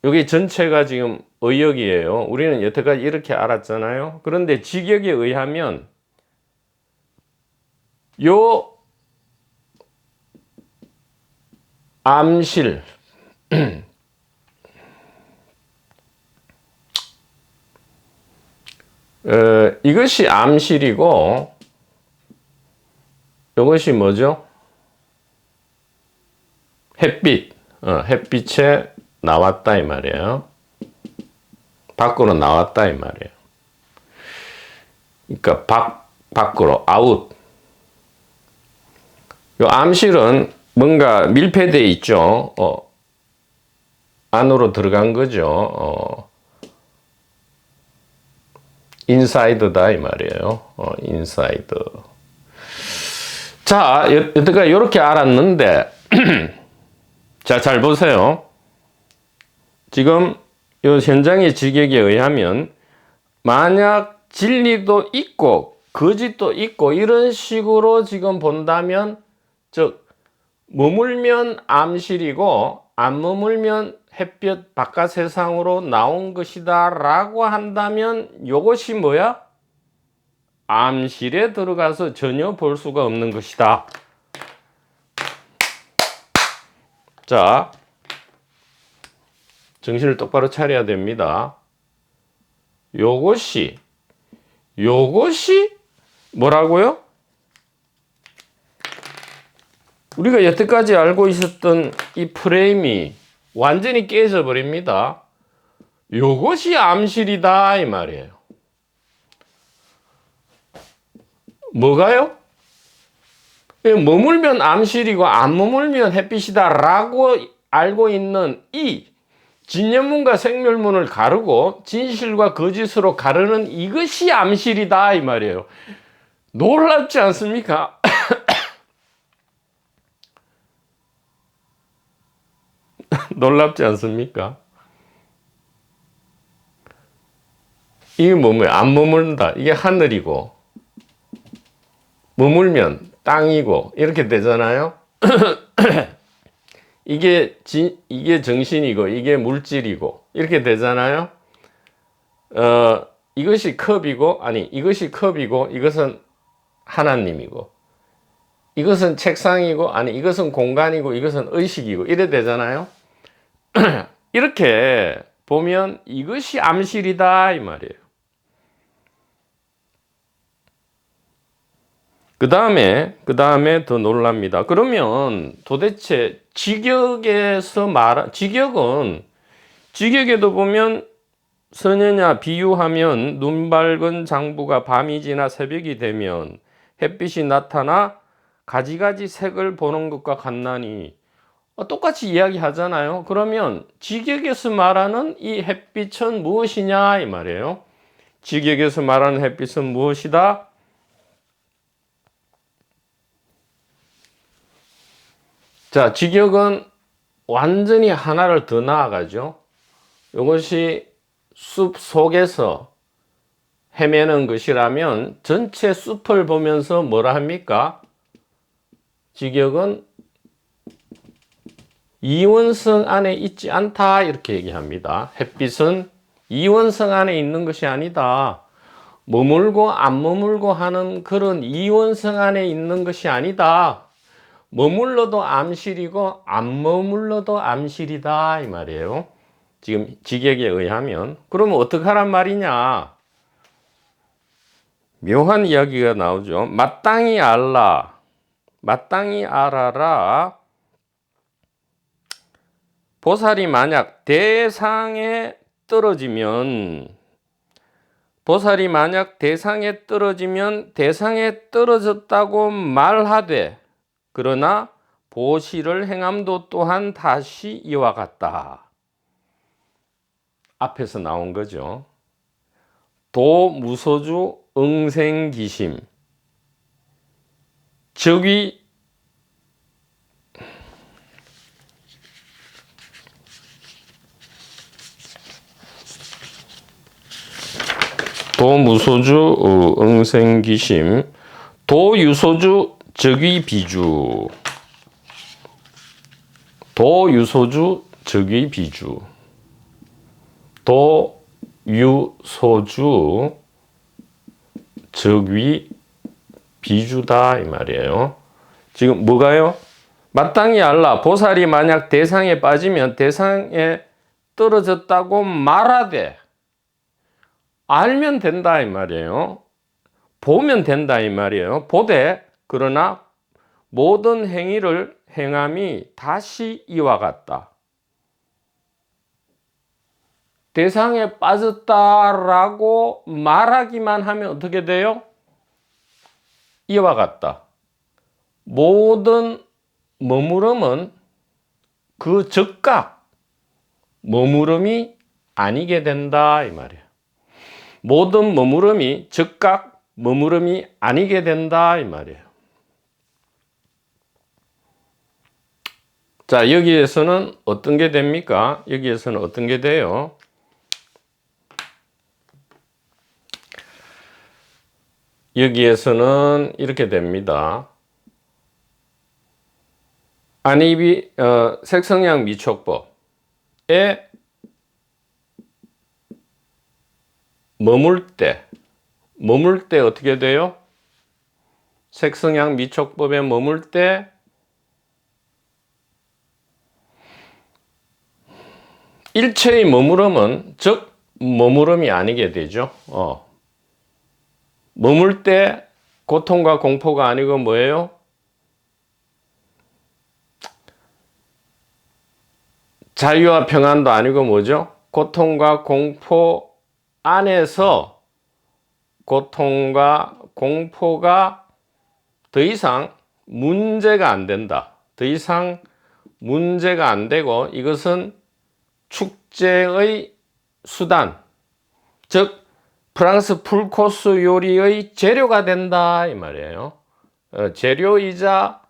여기 전체가 지금 의역이에요. 우리는 여태까지 이렇게 알았잖아요. 그런데 직역에 의하면 요 암실 이것이 암실이고 이것이 뭐죠? 햇빛. 햇빛에 나왔다 이 말이에요. 밖으로 나왔다 이 말이에요. 그러니까 밖으로 아웃. 요 암실은 뭔가 밀폐되어 있죠. 안으로 들어간 거죠. 인사이드다 이 말이에요. 인사이드. 자, 여태까지 이렇게 알았는데 자, 잘 보세요. 지금 요 현장의 직역에 의하면 만약 진리도 있고 거짓도 있고 이런 식으로 지금 본다면 즉 머물면 암실이고 안 머물면 햇볕 바깥 세상으로 나온 것이다 라고 한다면 요것이 뭐야? 암실에 들어가서 전혀 볼 수가 없는 것이다. 자, 정신을 똑바로 차려야 됩니다. 요것이 뭐라고요? 우리가 여태까지 알고 있었던 이 프레임이 완전히 깨져 버립니다. 요것이 암실이다 이 말이에요. 뭐가요? 머물면 암실이고 안 머물면 햇빛이다 라고 알고 있는 이 진면문과 생멸문을 가르고 진실과 거짓으로 가르는 이것이 암실이다 이 말이에요. 놀랍지 않습니까? 놀랍지 않습니까? 이게 뭐예요? 안 머문다. 이게 하늘이고 머물면 땅이고 이렇게 되잖아요. 이게 정신이고 이게 물질이고 이렇게 되잖아요. 이것이 컵이고 이것이 컵이고 이것은 하나님이고 이것은 책상이고 이것은 공간이고 이것은 의식이고 이래 되잖아요. 이렇게 보면 이것이 암실이다 이 말이에요. 그 다음에 더 놀랍니다. 그러면 도대체 직역에도 보면 선녀냐 비유하면 눈 밝은 장부가 밤이 지나 새벽이 되면 햇빛이 나타나 가지가지 색을 보는 것과 같나니 똑같이 이야기하잖아요. 그러면 직역에서 말하는 이 햇빛은 무엇이냐 이 말이에요. 직역에서 말하는 햇빛은 무엇이다? 자, 직역은 완전히 하나를 더 나아가죠. 이것이 숲 속에서 헤매는 것이라면 전체 숲을 보면서 뭐라 합니까? 직역은 이원성 안에 있지 않다 이렇게 얘기합니다. 햇빛은 이원성 안에 있는 것이 아니다. 머물고 안 머물고 하는 그런 이원성 안에 있는 것이 아니다. 머물러도 암실이고 안 머물러도 암실이다 이 말이에요. 지금 직역에 의하면. 그러면 어떻게 하란 말이냐? 묘한 이야기가 나오죠. 마땅히 알아라. 보살이 만약 대상에 떨어지면 대상에 떨어졌다고 말하되 그러나 보시를 행함도 또한 다시 이와 같다. 앞에서 나온 거죠. 도무소주 응생기심 적이 도무소주 응생기심. 도유소주 적위비주. 도유소주 적위비주. 도유소주 적위비주다 이 말이에요. 지금 뭐가요? 마땅히 알라. 보살이 만약 대상에 빠지면 대상에 떨어졌다고 말하되 알면 된다 이 말이에요. 보면 된다 이 말이에요. 보되 그러나 모든 행위를 행함이 다시 이와 같다. 대상에 빠졌다라고 말하기만 하면 어떻게 돼요? 이와 같다. 모든 머무름은 그 즉각 머무름이 아니게 된다 이 말이에요. 모든 머무름이 즉각 머무름이 아니게 된다 이 말이에요. 자, 여기에서는 어떤 게 됩니까? 여기에서는 어떤 게 돼요? 여기에서는 이렇게 됩니다. 안입이 색성양 미촉법에 머물 때 어떻게 돼요? 색성양 미촉법에 머물 때 일체의 머무름은 즉 머무름이 아니게 되죠. 머물 때 고통과 공포가 아니고 뭐예요? 자유와 평안도 아니고 뭐죠? 고통과 공포 안에서 고통과 공포가 더 이상 문제가 안 된다. 더 이상 문제가 안 되고 이것은 축제의 수단, 즉 프랑스 풀코스 요리의 재료가 된다 이 말이에요. 재료이자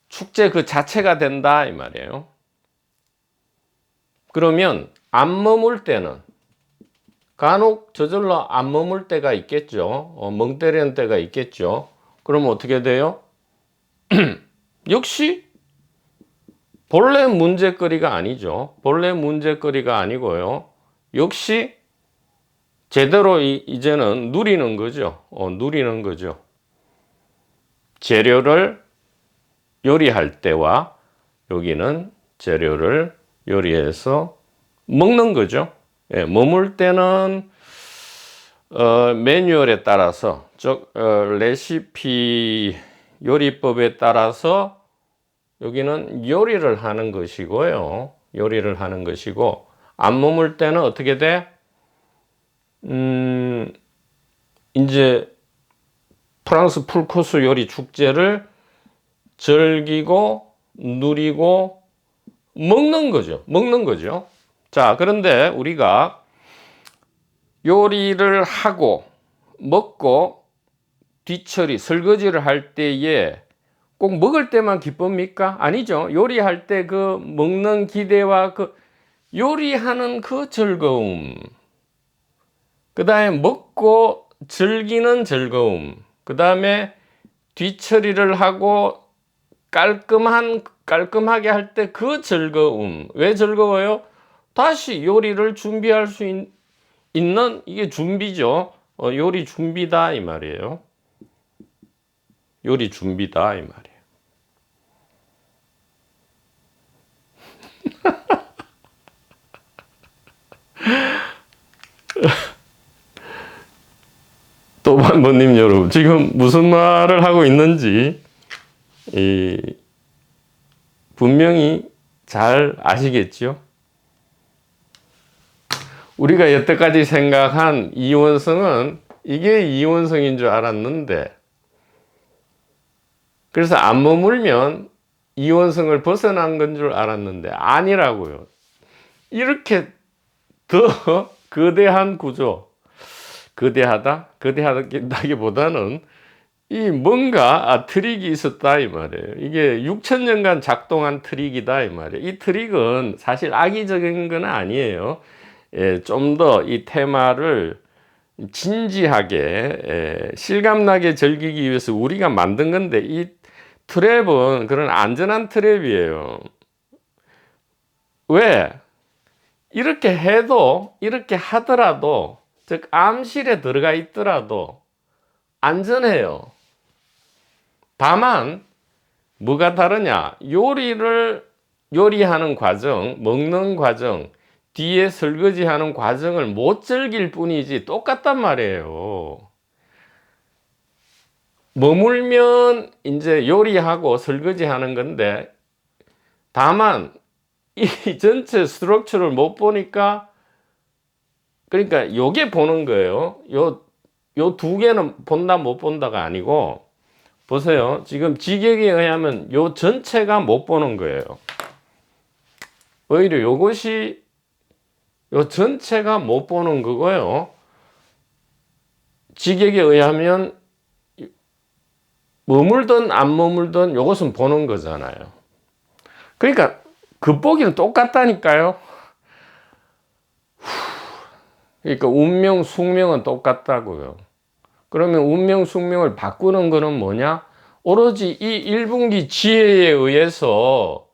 축제 그 자체가 된다 이 말이에요. 그러면 안 머물 때는 간혹 저절로 안 머물 때가 있겠죠. 멍 때리는 때가 있겠죠. 그러면 어떻게 돼요? 역시 본래 문제거리가 아니죠. 본래 문제거리가 아니고요. 역시 제대로 이제는 누리는 거죠. 누리는 거죠. 재료를 요리할 때와 여기는 재료를 요리해서 먹는 거죠. 예, 머물 때는 매뉴얼에 따라서 즉 레시피 요리법에 따라서 여기는 요리를 하는 것이고요. 요리를 하는 것이고 안 머물 때는 어떻게 돼? 이제 프랑스 풀코스 요리 축제를 즐기고 누리고 먹는 거죠. 먹는 거죠. 자, 그런데 우리가 요리를 하고 먹고 뒤처리, 설거지를 할 때에 꼭 먹을 때만 기쁩니까? 아니죠. 요리할 때 그 먹는 기대와 그 요리하는 그 즐거움, 그 다음에 먹고 즐기는 즐거움, 그 다음에 뒤처리를 하고 깔끔하게 할 때 그 즐거움. 왜 즐거워요? 다시 요리를 준비할 수 있는 이게 준비죠. 요리 준비다 이 말이에요. 요리 준비다 이 말이에요. 또반보님 여러분, 지금 무슨 말을 하고 있는지 분명히 잘 아시겠죠? 우리가 여태까지 생각한 이원성은 이게 이원성인 줄 알았는데, 그래서 안 머물면 이원성을 벗어난 건 줄 알았는데 아니라고요. 이렇게 더 거대한 구조, 거대하다기보다는 이 뭔가 트릭이 있었다 이 말이에요. 이게 6,000년간 작동한 트릭이다 이 말이에요. 이 트릭은 사실 악의적인 건 아니에요. 좀 더 이 테마를 진지하게 실감나게 즐기기 위해서 우리가 만든 건데, 이 트랩은 그런 안전한 트랩이에요. 왜? 이렇게 해도, 이렇게 하더라도, 즉 암실에 들어가 있더라도 안전해요. 다만 뭐가 다르냐? 요리하는 과정, 먹는 과정, 뒤에 설거지하는 과정을 못 즐길 뿐이지 똑같단 말이에요. 머물면 이제 요리하고 설거지하는 건데, 다만 이 전체 스트럭처를 못 보니까, 그러니까 요게 보는 거예요. 요 두 개는 본다 못 본다가 아니고, 보세요. 지금 지격에 의하면 요 전체가 못 보는 거예요. 오히려 요것이 요 전체가 못 보는 거고요. 지격에 의하면 머물든 안 머물든 요것은 보는 거잖아요. 그러니까 겉보기는 똑같다니까요. 그러니까 운명, 숙명은 똑같다고요. 그러면 운명, 숙명을 바꾸는 거는 뭐냐? 오로지 이 1분기 지혜에 의해서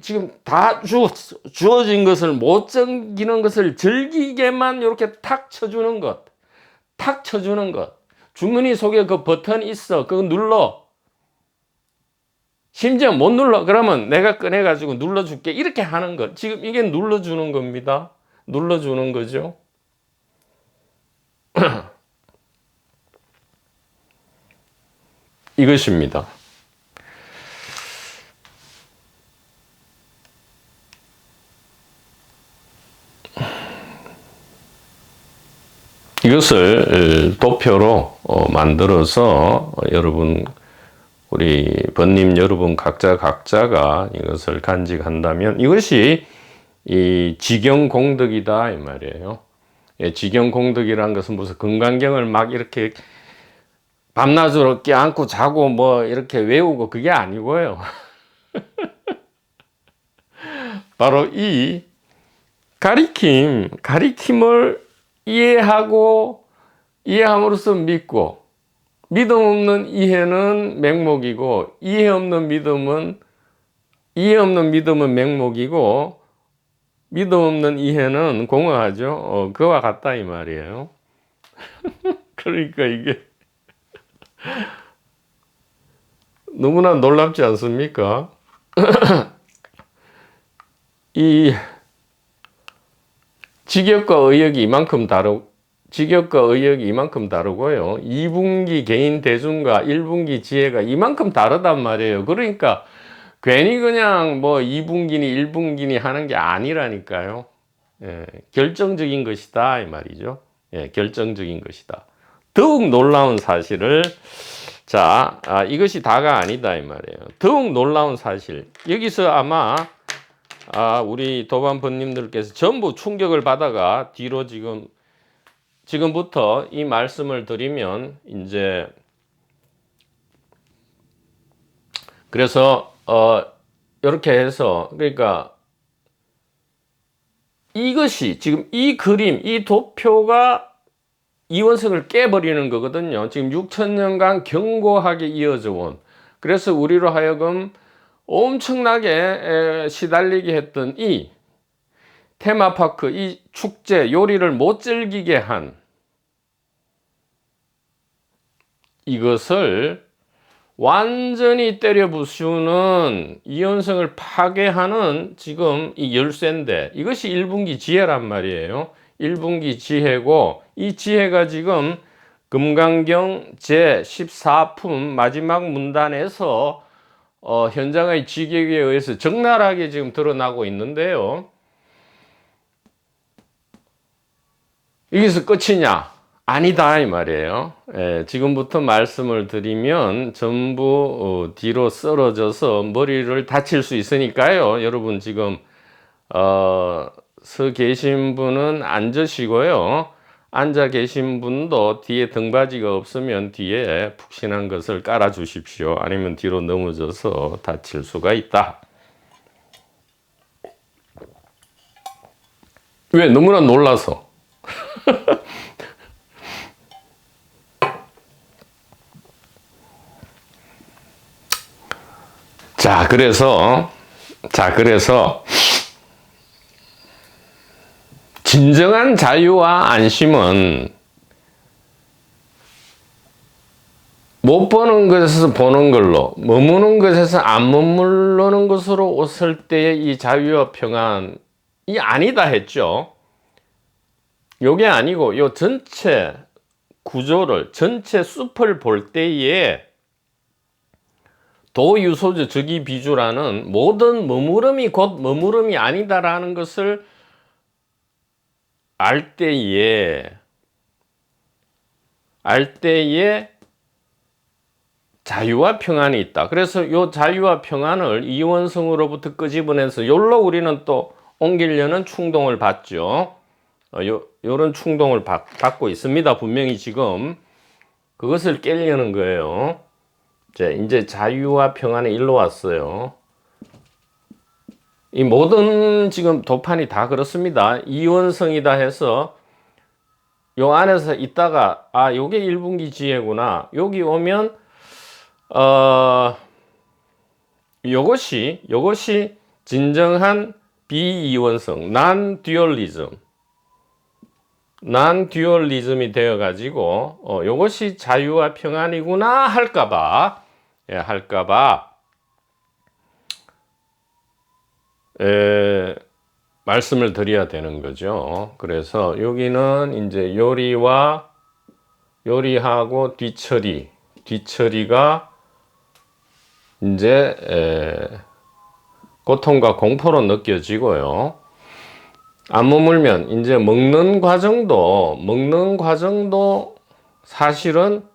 지금 다 주어진 것을 못 즐기는 것을 즐기게만 이렇게 탁 쳐주는 것. 탁 쳐주는 것. 주머니 속에 그 버튼이 있어. 그거 눌러. 심지어 못 눌러. 그러면 내가 꺼내가지고 눌러줄게. 이렇게 하는 것. 지금 이게 눌러주는 겁니다. 눌러주는 거죠. 이것입니다. 이것을 도표로 만들어서 여러분, 우리 번님 여러분 각자가 이것을 간직한다면 이것이 이 지경공덕이다 이 말이에요. 지경공덕이라는 것은 무슨 금강경을 막 이렇게 밤낮으로 껴안고 자고 뭐 이렇게 외우고 그게 아니고요. 바로 이 가리킴을 이해함으로써 믿고, 믿음 없는 이해는 맹목이고, 이해 없는 믿음은 맹목이고, 믿음 없는 이해는 공허하죠. 그와 같다 이 말이에요. 그러니까 이게 너무나 놀랍지 않습니까? 이 직역과 의역이 이만큼 다르고요. 2분기 개인 대중과 1분기 지혜가 이만큼 다르단 말이에요. 그러니까 괜히 그냥 뭐 2분기니 1분기니 하는 게 아니라니까요. 결정적인 것이다 이 말이죠. 결정적인 것이다. 더욱 놀라운 사실을, 이것이 다가 아니다 이 말이에요. 더욱 놀라운 사실. 여기서 아마 우리 도반번님들께서 전부 충격을 받아가 뒤로 지금부터 이 말씀을 드리면 이제, 그래서 이렇게 해서, 그러니까 이것이 지금 이 그림, 이 도표가 이원석을 깨버리는 거거든요. 지금 6천년간 견고하게 이어져 온. 그래서 우리로 하여금 엄청나게 시달리게 했던 이 테마파크, 이 축제, 요리를 못 즐기게 한 이것을 완전히 때려 부수는, 이원성을 파괴하는 지금 이 열쇠인데, 이것이 1분기 지혜란 말이에요. 1분기 지혜고, 이 지혜가 지금 금강경 제14품 마지막 문단에서 현장의 지격에 의해서 적나라하게 지금 드러나고 있는데요. 여기서 끝이냐? 아니다 이 말이에요. 지금부터 말씀을 드리면 전부 뒤로 쓰러져서 머리를 다칠 수 있으니까요. 여러분 지금 서 계신 분은 앉으시고요. 앉아 계신 분도 뒤에 등받이가 없으면 뒤에 푹신한 것을 깔아 주십시오. 아니면 뒤로 넘어져서 다칠 수가 있다. 왜? 너무나 놀라서. 자, 그래서 진정한 자유와 안심은 못 보는 것에서 보는 걸로, 머무는 것에서 안 머무르는 것으로 왔을 때의 이 자유와 평안이 아니다 했죠. 요게 아니고 요 전체 구조를, 전체 숲을 볼 때에 도유소주 즉위비주라는 모든 머무름이 곧 머무름이 아니다라는 것을 알 때에 자유와 평안이 있다. 그래서 요 자유와 평안을 이원성으로부터 끄집어내서 요로 우리는 또 옮기려는 충동을 받죠. 요런 충동을 받고 있습니다. 분명히 지금 그것을 깨려는 거예요. 이제 자유와 평안이 일로 왔어요. 이 모든 지금 도판이 다 그렇습니다. 이원성이다 해서 요 안에서 있다가 요게 1분기 지혜구나. 여기 오면 요것이 진정한 비이원성, 난듀얼리즘이 되어 가지고 요것이 자유와 평안이구나 할까봐 말씀을 드려야 되는 거죠. 그래서 여기는 이제 요리하고 뒤처리가 이제 고통과 공포로 느껴지고요. 안 머물면 이제 먹는 과정도 사실은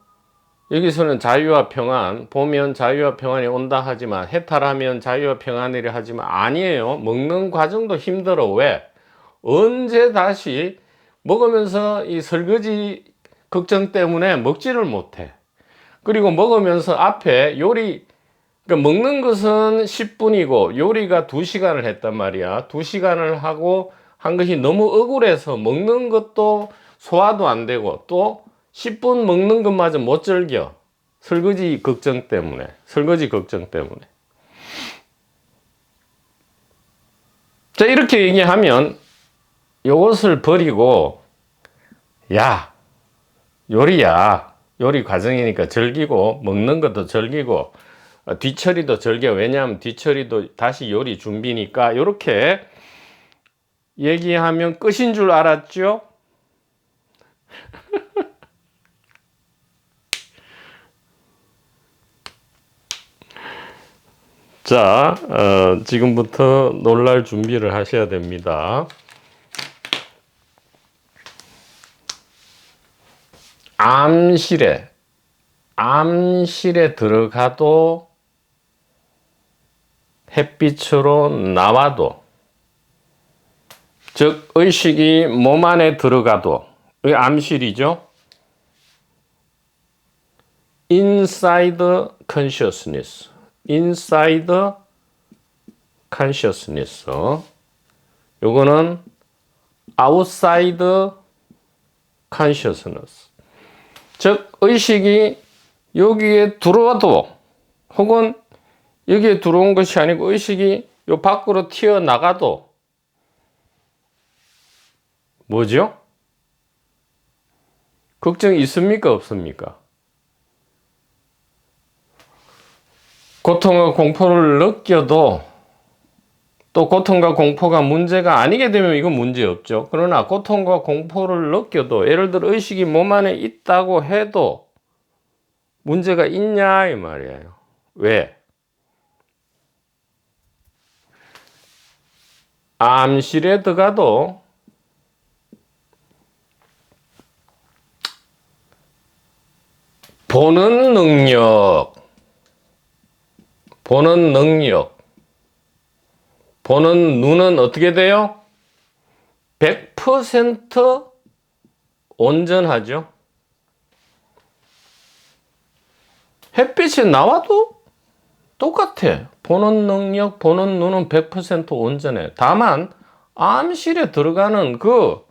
여기서는 자유와 평안, 보면 자유와 평안이 온다 하지만, 해탈하면 자유와 평안이라 하지만 아니에요. 먹는 과정도 힘들어. 왜? 언제 다시 먹으면서 이 설거지 걱정 때문에 먹지를 못해. 그리고 먹으면서 앞에 그러니까 먹는 것은 10분이고 요리가 2시간을 했단 말이야. 2시간을 하고 한 것이 너무 억울해서 먹는 것도 소화도 안 되고 또 10분 먹는 것마저 못 즐겨. 설거지 걱정 때문에. 자, 이렇게 얘기하면 요것을 버리고, 야, 요리 과정이니까 즐기고, 먹는 것도 즐기고, 뒤처리도 즐겨. 왜냐하면 뒤처리도 다시 요리 준비니까. 요렇게 얘기하면 끝인 줄 알았죠? 자, 지금부터 놀랄 준비를 하셔야 됩니다. 암실에 들어가도 햇빛으로 나와도, 즉 의식이 몸 안에 들어가도, 이 암실이죠. inside consciousness. 요거는 outside consciousness. 즉 의식이 여기에 들어와도, 혹은 여기에 들어온 것이 아니고 의식이 요 밖으로 튀어나가도 뭐죠? 걱정이 있습니까? 없습니까? 고통과 공포를 느껴도, 또 고통과 공포가 문제가 아니게 되면 이건 문제 없죠. 그러나 고통과 공포를 느껴도, 예를 들어 의식이 몸 안에 있다고 해도 문제가 있냐 이 말이에요. 왜? 암실에 들어가도 보는 능력, 보는 눈은 어떻게 돼요? 100% 온전하죠. 햇빛이 나와도 똑같아. 보는 능력, 보는 눈은 100% 온전해. 다만 암실에 들어가는 그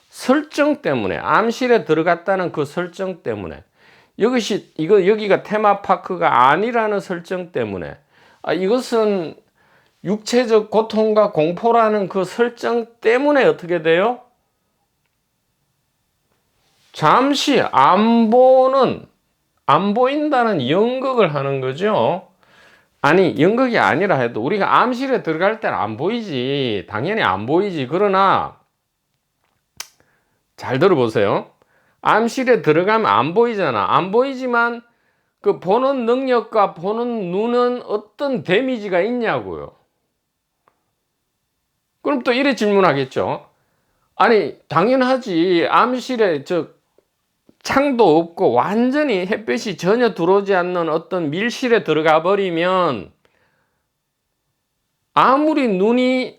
설정 때문에, 암실에 들어갔다는 그 설정 때문에, 여기가 테마파크가 아니라는 설정 때문에, 이것은 육체적 고통과 공포라는 그 설정 때문에 어떻게 돼요? 잠시 안 보인다는 연극을 하는 거죠. 아니, 연극이 아니라 해도 우리가 암실에 들어갈 때는 안 보이지. 당연히 안 보이지. 그러나 잘 들어보세요. 암실에 들어가면 안 보이잖아. 안 보이지만 그 보는 능력과 보는 눈은 어떤 데미지가 있냐고요. 그럼 또 이래 질문하겠죠. 아니, 당연하지. 암실에 창도 없고 완전히 햇빛이 전혀 들어오지 않는 어떤 밀실에 들어가 버리면 아무리 눈이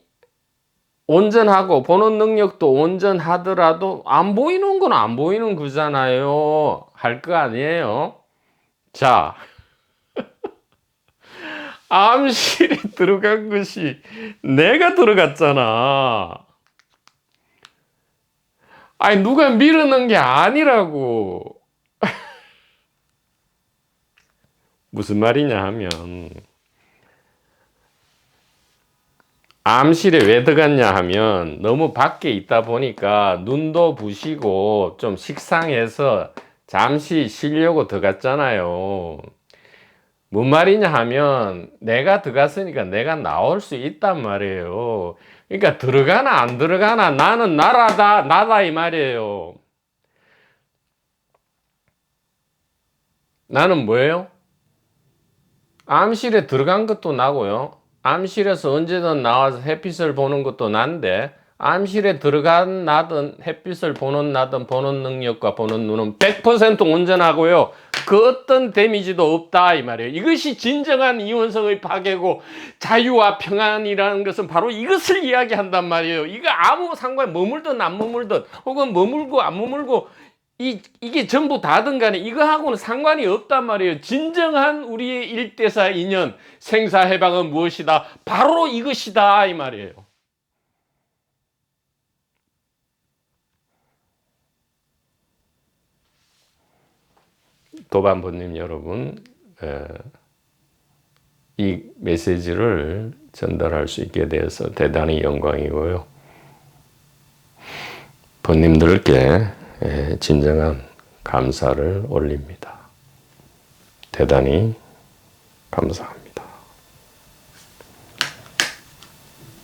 온전하고 보는 능력도 온전하더라도 안 보이는 건 안 보이는 거잖아요. 할 거 아니에요. 자, 암실에 들어간 것이 내가 들어갔잖아. 아니, 누가 미루는 게 아니라고. 무슨 말이냐 하면, 암실에 왜 들어갔냐 하면 너무 밖에 있다 보니까 눈도 부시고 좀 식상해서 잠시 쉬려고 들어갔잖아요. 뭔 말이냐 하면 내가 들어갔으니까 내가 나올 수 있단 말이에요. 그러니까 들어가나 안 들어가나 나는 나다 이 말이에요. 나는 뭐예요? 암실에 들어간 것도 나고요. 암실에서 언제든 나와서 햇빛을 보는 것도 난데 암실에 들어간 나든 햇빛을 보는 나든 보는 능력과 보는 눈은 100% 온전하고요. 그 어떤 데미지도 없다 이 말이에요. 이것이 진정한 이원성의 파괴고 자유와 평안이라는 것은 바로 이것을 이야기한단 말이에요. 이거 아무 상관이 머물든 안 머물든 혹은 머물고 안 머물고 이게 전부 다든 간에 이거하고는 상관이 없단 말이에요. 진정한 우리의 일대사 인연, 생사해방은 무엇이다? 바로 이것이다 이 말이에요. 도반부님 여러분, 이 메시지를 전달할 수 있게 되어서 대단히 영광이고요. 부님들께 진정한 감사를 올립니다. 대단히 감사합니다.